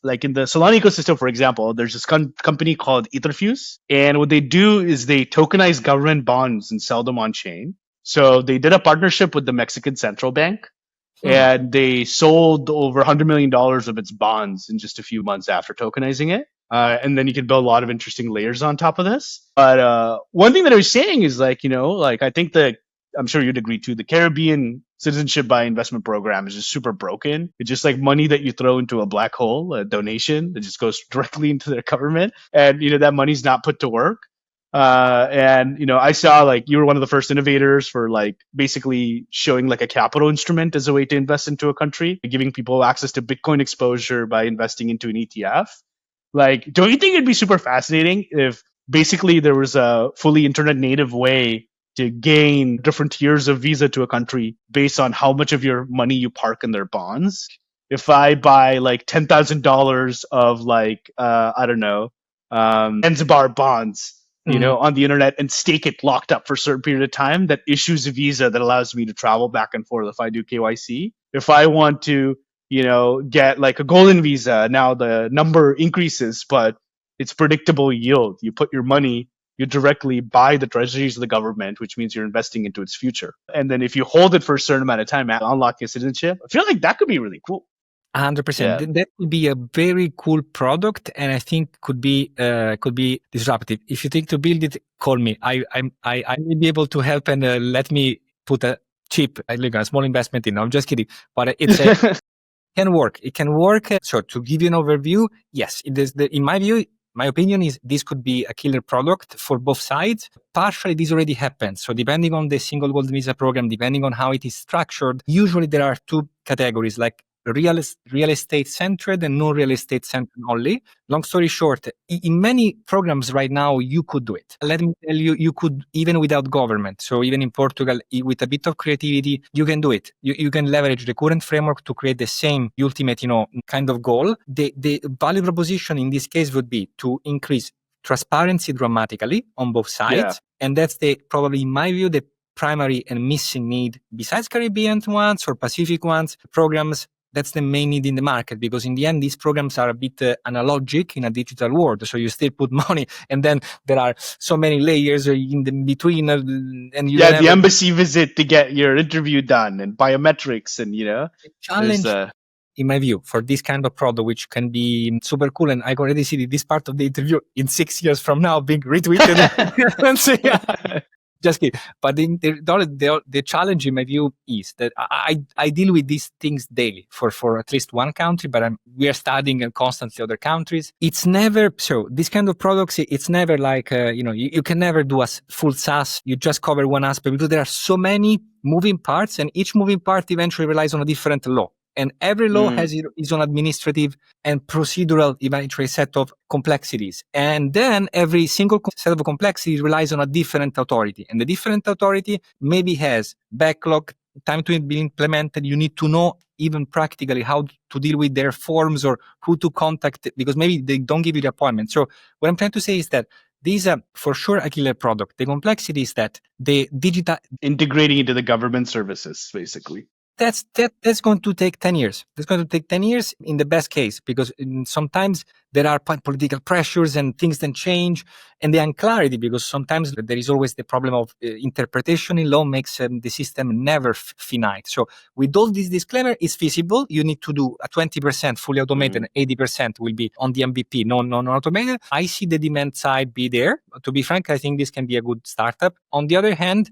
like in the Solana ecosystem, for example, there's this company called Etherfuse, and what they do is they tokenize government bonds and sell them on chain. So they did a partnership with the Mexican Central Bank, and they sold over $100 million of its bonds in just a few months after tokenizing it. And then you can build a lot of interesting layers on top of this. But one thing that I was saying is like, like I think that I'm sure you'd agree too, the Caribbean citizenship by investment program is just super broken. It's just like money that you throw into a black hole, a donation that just goes directly into their government. And, that money's not put to work. And I saw like you were one of the first innovators for like basically showing like a capital instrument as a way to invest into a country, giving people access to Bitcoin exposure by investing into an ETF. Like, don't you think it'd be super fascinating if basically there was a fully internet native way to gain different tiers of visa to a country based on how much of your money you park in their bonds? If I buy like $10,000 of like, I don't know, Zanzibar bonds, on the internet and stake it locked up for a certain period of time, that issues a visa that allows me to travel back and forth if I do KYC. If I want to, get like a golden visa, now the number increases, but it's predictable yield. You put your money, you directly buy the treasuries of the government, which means you're investing into its future. And then if you hold it for a certain amount of time, unlock your citizenship, I feel like that could be really cool. 100%. Yeah. That would be a very cool product, and I think could be disruptive. If you think to build it, call me. I may be able to help, and let me put a chip, like a small investment in. I'm just kidding, but it's can work. It can work. So to give you an overview, yes, it is. In my view, my opinion is this could be a killer product for both sides. Partially, this already happens. So depending on the single golden visa program, depending on how it is structured, usually there are two categories, like real estate centered and non-real estate centered only. Long story short, in many programs right now, you could do it. Let me tell you, you could even without government. So even in Portugal, with a bit of creativity, you can do it. You can leverage the current framework to create the same ultimate, kind of goal. The value proposition in this case would be to increase transparency dramatically on both sides. Yeah. And that's probably, in my view, the primary and missing need besides Caribbean ones or Pacific ones, programs. That's the main need in the market, because in the end, these programs are a bit analogic in a digital world. So you still put money, and then there are so many layers in the between. And you the embassy visit to get your interview done, and biometrics, and the challenge, in my view, for this kind of product, which can be super cool. And I can already see this part of the interview in 6 years from now being retweeted. Just kidding. But the challenge, in my view, is that I deal with these things daily for at least one country, but we are studying constantly other countries. It's never, so this kind of products, it's never like, you can never do a full SaaS. You just cover one aspect, because there are so many moving parts, and each moving part eventually relies on a different law. And every law has its own administrative and procedural eventually set of complexities. And then every single set of complexities relies on a different authority. And the different authority maybe has backlog, time to be implemented. You need to know even practically how to deal with their forms or who to contact, because maybe they don't give you the appointment. So what I'm trying to say is that these are for sure a killer product. The complexity is that the digital integrating into the government services, basically. That's going to take 10 years. That's going to take 10 years in the best case, because sometimes there are political pressures and things then change, and the unclarity, because sometimes there is always the problem of interpretation in law makes the system never finite. So with all this disclaimer, it's feasible. You need to do a 20% fully automated, and 80% will be on the MVP, non-automated. I see the demand side be there. To be frank, I think this can be a good startup. On the other hand,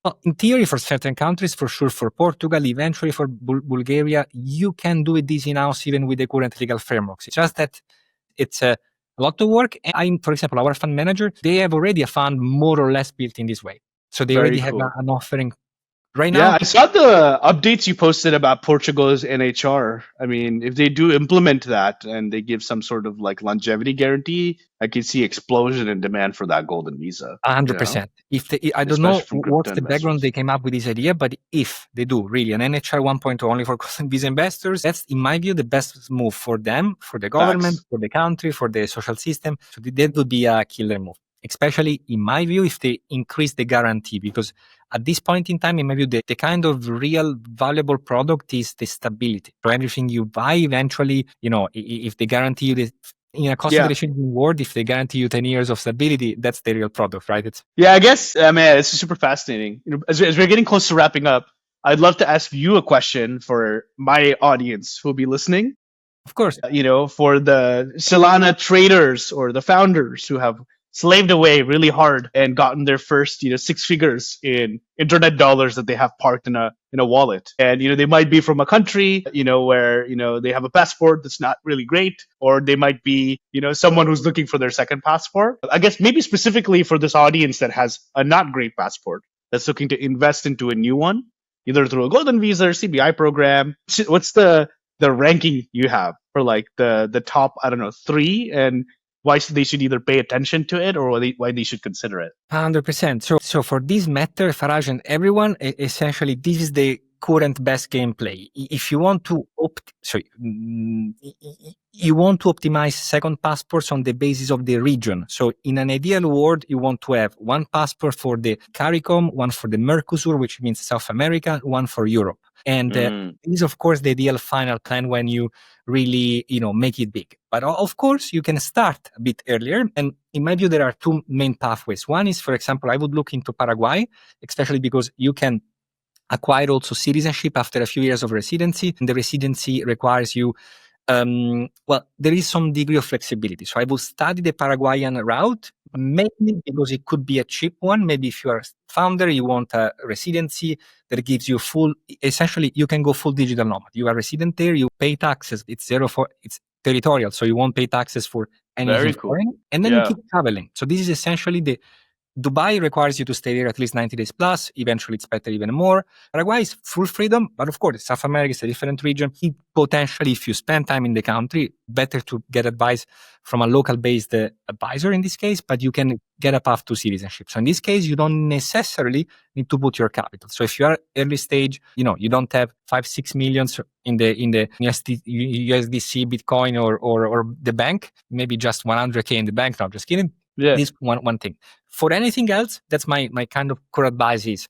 well, in theory, for certain countries, for sure, for Portugal, eventually for Bulgaria, you can do it this in-house even with the current legal frameworks. It's just that it's a lot of work. And for example, our fund manager, they have already a fund more or less built in this way. So they already have an offering right now. Yeah, I saw the updates you posted about Portugal's NHR. I mean, if they do implement that and they give some sort of like longevity guarantee, I could see explosion in demand for that golden visa. 100%. If I don't know what's the background they came up with this idea, but if they do really an NHR 1.0 only for golden visa investors, that's in my view the best move for them, for the government, for the country, for the social system. So that would be a killer move. Especially in my view, if they increase the guarantee, because at this point in time, in my view, the kind of real valuable product is the stability. So everything you buy eventually, if they guarantee you the in a cost efficient world, if they guarantee you 10 years of stability, that's the real product, right? I guess, man, it's super fascinating. As we're getting close to wrapping up, I'd love to ask you a question for my audience who'll be listening. Of course. For the Solana traders or the founders who have slaved away really hard and gotten their first, 6 figures in internet dollars that they have parked in a wallet. And, they might be from a country, where, they have a passport that's not really great, or they might be, someone who's looking for their second passport. I guess maybe specifically for this audience that has a not great passport, that's looking to invest into a new one, either through a golden visa or CBI program. What's the ranking you have for like the top, 3, and why they should either pay attention to it or why they should consider it? 100%. So for this matter, Farhaj and everyone, essentially, this is the current best gameplay. If you want to optimize second passports on the basis of the region. So in an ideal world, you want to have one passport for the CARICOM, one for the Mercosur, which means South America, one for Europe. And this is, of course, the ideal final plan when you really, make it big. But of course, you can start a bit earlier. And in my view, there are two main pathways. One is, for example, I would look into Paraguay, especially because you can acquire also citizenship after a few years of residency. And the residency requires you there is some degree of flexibility. So I will study the Paraguayan route, mainly because it could be a cheap one. Maybe if you are a founder, you want a residency that gives you essentially, you can go full digital nomad. You are resident there, you pay taxes. It's territorial, so you won't pay taxes for anything foreign. And then you keep traveling. So this is essentially Dubai requires you to stay there at least 90 days plus. Eventually, it's better even more. Paraguay is full freedom, but of course, South America is a different region. Potentially, if you spend time in the country, better to get advice from a local-based advisor in this case, but you can get a path to citizenship. So in this case, you don't necessarily need to put your capital. So if you are early stage, you don't have 5-6 millions in the USDC, Bitcoin, or the bank, maybe just 100K in the bank. No, I'm just kidding. Yeah. This one thing. For anything else, that's my kind of core advice is.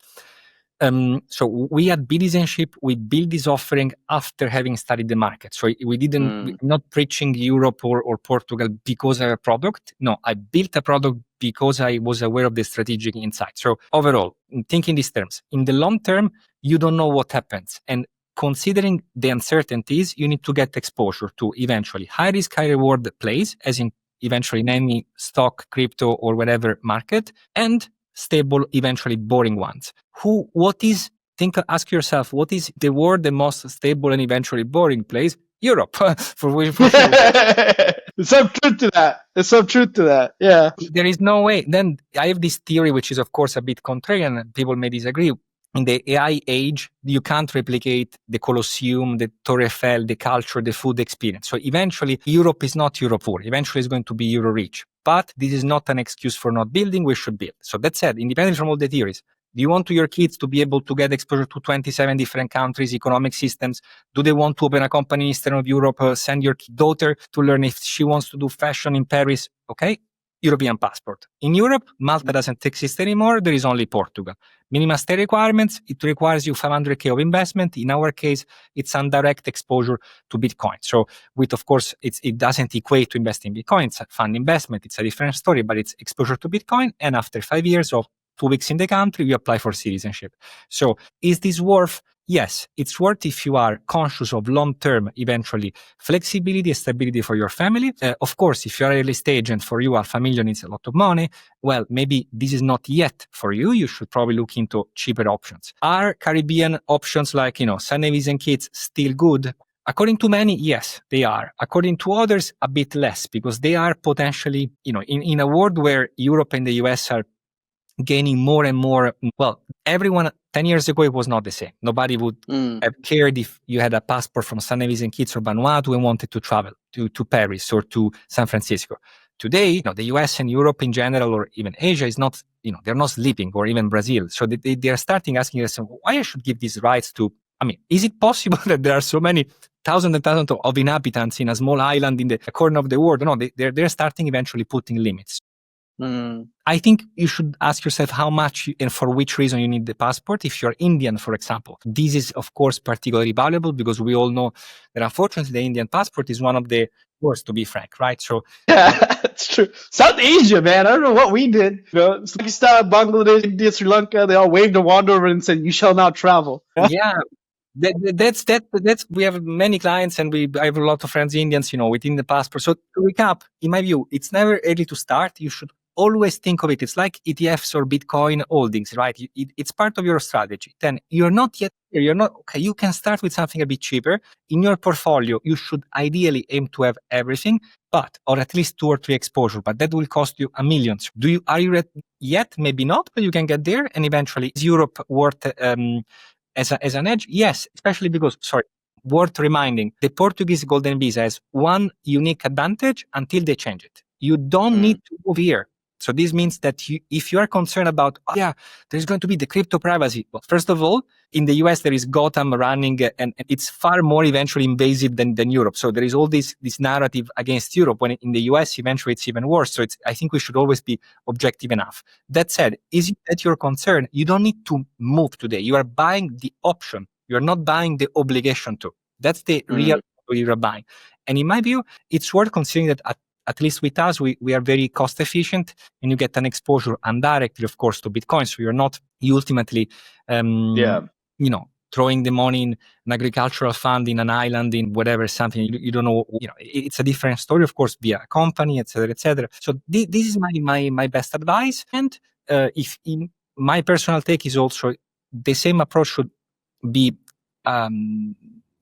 So we at Citizenship, we built this offering after having studied the market. So we didn't, we're not preaching Europe or Portugal because of a product. No, I built a product because I was aware of the strategic insight. So overall, think in these terms. In the long term, you don't know what happens. And considering the uncertainties, you need to get exposure to eventually high risk, high reward plays, as in eventually in any stock, crypto, or whatever market, and stable, eventually boring ones. Ask yourself, what is the world the most stable and eventually boring place? Europe, for sure. There's some truth to that. Yeah. There is no way. Then I have this theory, which is of course a bit contrarian, and people may disagree. In the AI age, you can't replicate the Colosseum, the Torre Eiffel, the culture, the food experience. So eventually, Europe is not Euro poor. Eventually, it's going to be Euro rich. But this is not an excuse for not building. We should build. So that said, independent from all the theories, do you want your kids to be able to get exposure to 27 different countries, economic systems? Do they want to open a company in Eastern Europe? Send your daughter to learn if she wants to do fashion in Paris? Okay. European passport. In Europe, Malta doesn't exist anymore. There is only Portugal. minimum state requirements, it requires you 500K of investment. In our case, it's indirect exposure to Bitcoin. So with, of course, it doesn't equate to invest in Bitcoin. It's a fund investment. It's a different story, but it's exposure to Bitcoin. And after 5 years of 2 weeks in the country, you apply for citizenship. So is this worth? Yes, it's worth if you are conscious of long-term, eventually, flexibility and stability for your family. Of course, if you're early stage and for you, $500,000 needs a lot of money, well, maybe this is not yet for you. You should probably look into cheaper options. Are Caribbean options like, St. Nevis and Kitts still good? According to many, yes, they are. According to others, a bit less, because they are potentially, in a world where Europe and the US are gaining more and more. Well, everyone 10 years ago, it was not the same. Nobody would have cared if you had a passport from St. Nevis and Kitts or Vanuatu and wanted to travel to Paris or to San Francisco. Today, the US and Europe in general, or even Asia, is not, they're not sleeping, or even Brazil. So they are starting asking us, why I should give these rights to, is it possible that there are so many thousands and thousands of inhabitants in a small island in the corner of the world? No, they're starting eventually putting limits. I think you should ask yourself how much and for which reason you need the passport. If you're Indian, for example, this is, of course, particularly valuable because we all know that unfortunately the Indian passport is one of the worst, to be frank, right? So yeah, that's true. South Asia, man, I don't know what we did. Pakistan, Bangladesh, India, Sri Lanka, they all waved a wand over and said, "You shall not travel." Yeah. That's we have many clients and I have a lot of friends Indians, within the passport. So to recap, in my view, it's never early to start. You should always think of it. It's like ETFs or Bitcoin holdings, right? It's part of your strategy. Then you're not yet here. You're not okay. You can start with something a bit cheaper in your portfolio. You should ideally aim to have everything, or at least 2 or 3 exposure. But that will cost you $1 million. Are you ready yet? Maybe not, but you can get there. And eventually, is Europe worth as an edge? Yes, especially because, worth reminding, the Portuguese golden visa has one unique advantage until they change it. You don't need to move here. So this means that if you are concerned about, there's going to be the crypto privacy. Well, first of all, in the US, there is Gotham running and it's far more eventually invasive than Europe. So there is all this narrative against Europe when in the US, eventually it's even worse. So I think we should always be objective enough. That said, is it that you're concerned? You don't need to move today. You are buying the option. You're not buying the obligation to. That's the real you're buying. And in my view, it's worth considering that at least with us, we are very cost efficient and you get an exposure indirectly, of course, to Bitcoin. So you're not ultimately, throwing the money in an agricultural fund in an island in whatever, something you don't know, it's a different story, of course, via a company, etc., etc. So this is my best advice. And if in my personal take is also the same approach should be,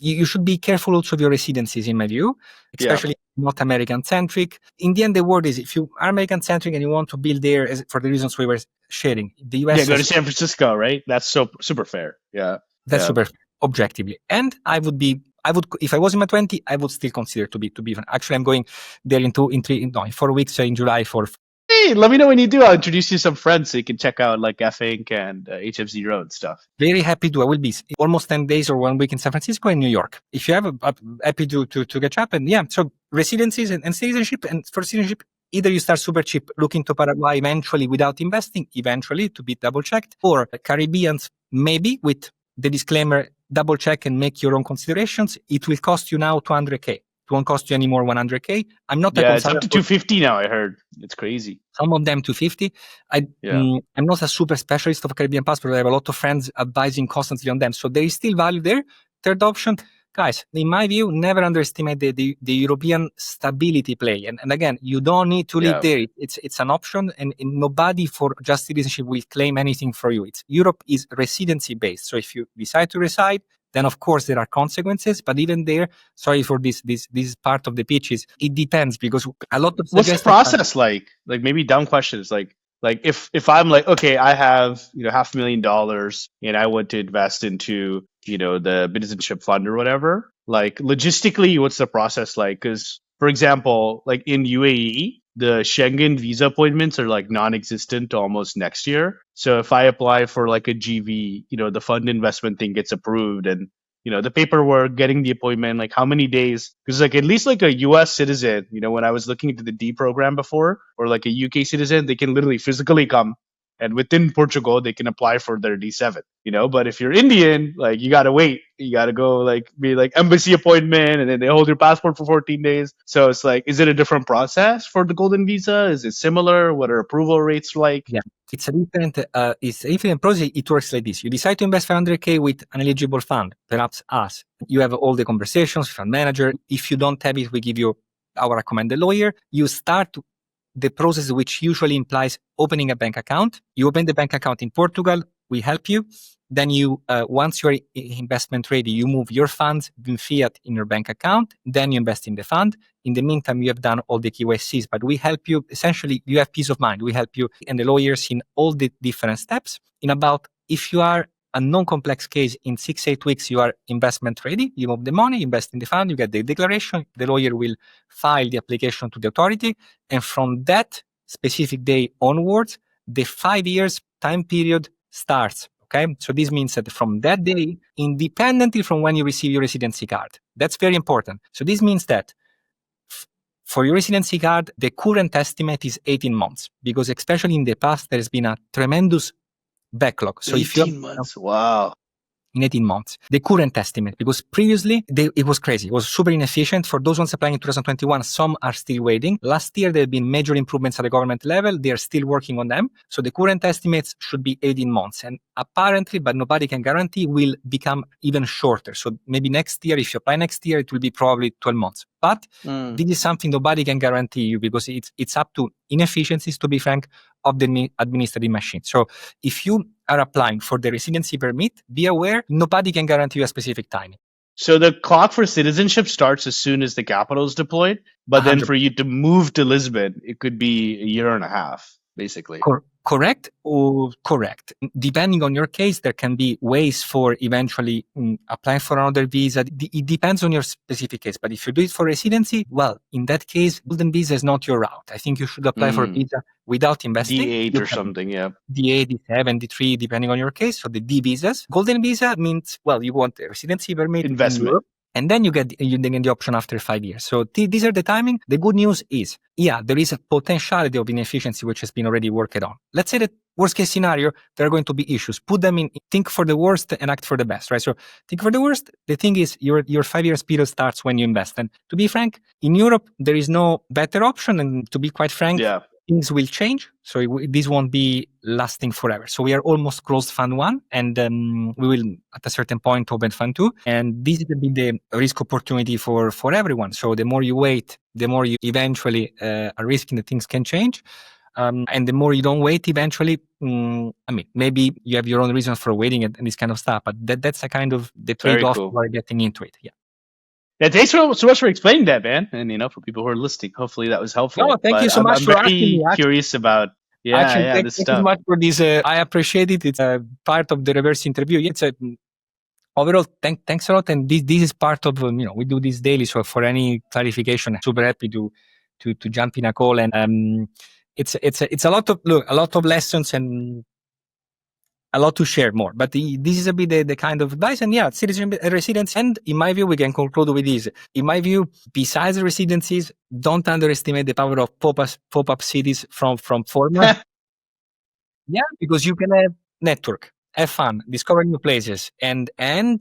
you should be careful also of your residencies, in my view, especially not American-centric. In the end, the word is if you are American-centric and you want to build there for the reasons we were sharing, the US... go to San Francisco, right? That's so super fair. Yeah. That's super fair, objectively. And I would, if I was in my 20, I would still consider to be even. Actually, I'm going there in 4 weeks in July for... Hey, let me know when you do. I'll introduce you to some friends so you can check out like F-Inc. and HF0 and stuff. Very happy to. I will be almost 10 days or 1 week in San Francisco and New York. If you have, happy to catch up. And so residencies and citizenship. And for citizenship, either you start super cheap, looking to Paraguay eventually without investing, eventually to be double checked, or Caribbeans maybe with the disclaimer, double check and make your own considerations. It will cost you now $200K. It won't cost you anymore $100K. I'm not. It's up to $250 now. I heard it's crazy. Some of them $250. I'm not a super specialist of Caribbean passport. I have a lot of friends advising constantly on them. So there is still value there. Third option, guys, in my view, never underestimate the European stability play. And again, you don't need to live there. It's an option, and nobody for just citizenship will claim anything for you. Europe is residency based. So if you decide to reside, then of course there are consequences. But even there, sorry for this part of the pitch is it depends, because a lot of what's the process like? Like maybe dumb questions like if I'm like, okay, I have $500,000 and I want to invest into the citizenship fund or whatever, like logistically, what's the process like? Because for example, like in UAE, the Schengen visa appointments are like non-existent almost next year. So if I apply for like a GV, the fund investment thing gets approved and the paperwork, getting the appointment, like how many days? Because like at least like a US citizen, when I was looking into the D program before, or like a UK citizen, they can literally physically come And within Portugal, they can apply for their D7, but if you're Indian, like you got to wait. You got to go be embassy appointment, and then they hold your passport for 14 days. So it's like, is it a different process for the golden visa? Is it similar? What are approval rates like? Yeah. It's a different process. It works like this. You decide to invest 500K with an eligible fund, perhaps us. You have all the conversations with fund manager. If you don't have it, we give you our recommended lawyer. You start the process, which usually implies opening a bank account. You open the bank account in Portugal. We help you. Then you, once you're investment ready, you move your funds in fiat in your bank account. Then you invest in the fund. In the meantime, you have done all the KYCs, but we help you. Essentially, you have peace of mind. We help you and the lawyers in all the different steps. If you are a non-complex case, in 6-8 weeks, you are investment ready. You move the money, invest in the fund, you get the declaration. The lawyer will file the application to the authority. And from that specific day onwards, the 5 years time period starts. Okay, so this means that from that day, independently from when you receive your residency card, that's very important. So this means that for your residency card, the current estimate is 18 months, because especially in the past, there has been a tremendous backlog. So 18 months, wow. In 18 months, the current estimate, because previously it was crazy. It was super inefficient. For those ones applying in 2021, some are still waiting. Last year, there have been major improvements at the government level. They are still working on them. So the current estimates should be 18 months. And apparently, but nobody can guarantee, will become even shorter. So maybe next year, if you apply next year, it will be probably 12 months. But this is something nobody can guarantee you, because it's up to inefficiencies, to be frank, of the administrative machine. So if you are applying for the residency permit, be aware, nobody can guarantee you a specific timing. So the clock for citizenship starts as soon as the capital is deployed, but 100%. Then for you to move to Lisbon, it could be a year and a half, basically. Correct or correct. Depending on your case, there can be ways for eventually applying for another visa. It depends on your specific case. But if you do it for residency, well, in that case, golden visa is not your route. I think you should apply for a visa without investing. D8 or something, yeah. D8, D7, D3, depending on your case. So the D visas. Golden visa means, well, you want a residency permit. Investment. In Europe, and then you get the option after 5 years. So these are the timing. The good news is, there is a potentiality of inefficiency which has been already worked on. Let's say that worst case scenario, there are going to be issues. Put them in, think for the worst and act for the best, right? So think for the worst. The thing is, your 5 years period starts when you invest. And to be frank, in Europe, there is no better option. And to be quite frank, things will change. So this won't be lasting forever. So we are almost closed fund 1, and we will at a certain point open fund 2. And this is a bit the risk opportunity for everyone. So the more you wait, the more you eventually are risking that things can change. And the more you don't wait, eventually, maybe you have your own reasons for waiting and this kind of stuff. But that's a kind of the trade-off while getting into it. Yeah. Yeah, thanks so much for explaining that, man. And for people who are listening, hopefully that was helpful. No, thank you so much for asking me. I'm very curious about thank this you stuff. so much for this. I appreciate it. It's a part of the reverse interview. It's overall, thanks a lot. And this is part of we do this daily. So for any clarification, super happy to jump in a call. And it's a lot of lessons and a lot to share more, but this is a bit the kind of advice. And citizenship residence. And in my view, we can conclude with this. In my view, besides residencies, don't underestimate the power of pop-up cities from Forma. Because you can have network, have fun, discover new places, and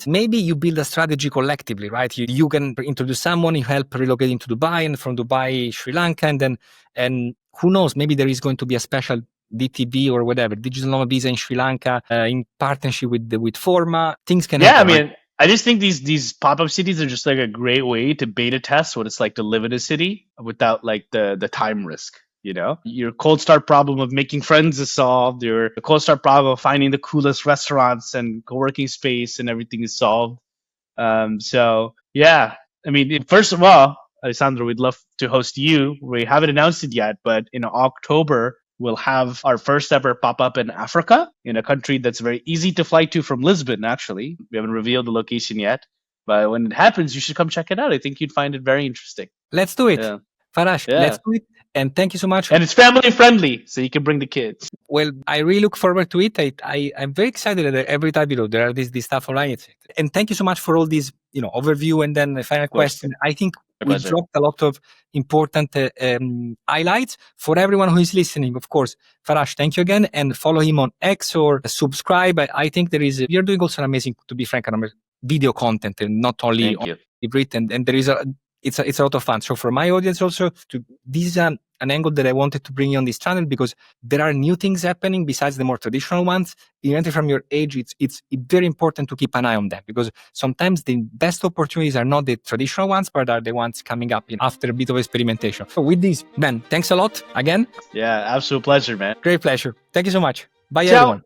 maybe you build a strategy collectively, right? You can introduce someone, you help relocate into Dubai, and from Dubai, Sri Lanka, and who knows, maybe there is going to be a special DTB or whatever, digital nomad visa in Sri Lanka, in partnership with Forma. Things can happen. Right? I just think these pop-up cities are just like a great way to beta test what it's like to live in a city without like the time risk. Your cold start problem of making friends is solved. Your cold start problem of finding the coolest restaurants and co-working space and everything is solved. First of all, Alessandro, we'd love to host you. We haven't announced it yet, but in October, we'll have our first ever pop-up in Africa, in a country that's very easy to fly to from Lisbon, actually. We haven't revealed the location yet, but when it happens, you should come check it out. I think you'd find it very interesting. Let's do it. Farhaj, let's do it. And thank you so much. And it's family friendly, so you can bring the kids. Well, I really look forward to it. I'm very excited that every time, there are this stuff online. And thank you so much for all this, overview and then the final question. I think We pleasure. dropped a lot of important highlights for everyone who is listening. Of course, Farhaj, thank you again, and follow him on X or subscribe. I think you're doing also an amazing, to be frank, video content and not only Thank you. written. And there is it's a lot of fun. So for my audience also, this is an angle that I wanted to bring on this channel, because there are new things happening besides the more traditional ones. Even from your age, it's very important to keep an eye on them, because sometimes the best opportunities are not the traditional ones, but are the ones coming up after a bit of experimentation. So with this, Ben, thanks a lot again. Yeah, absolute pleasure, man. Great pleasure. Thank you so much. Bye, Ciao. everyone.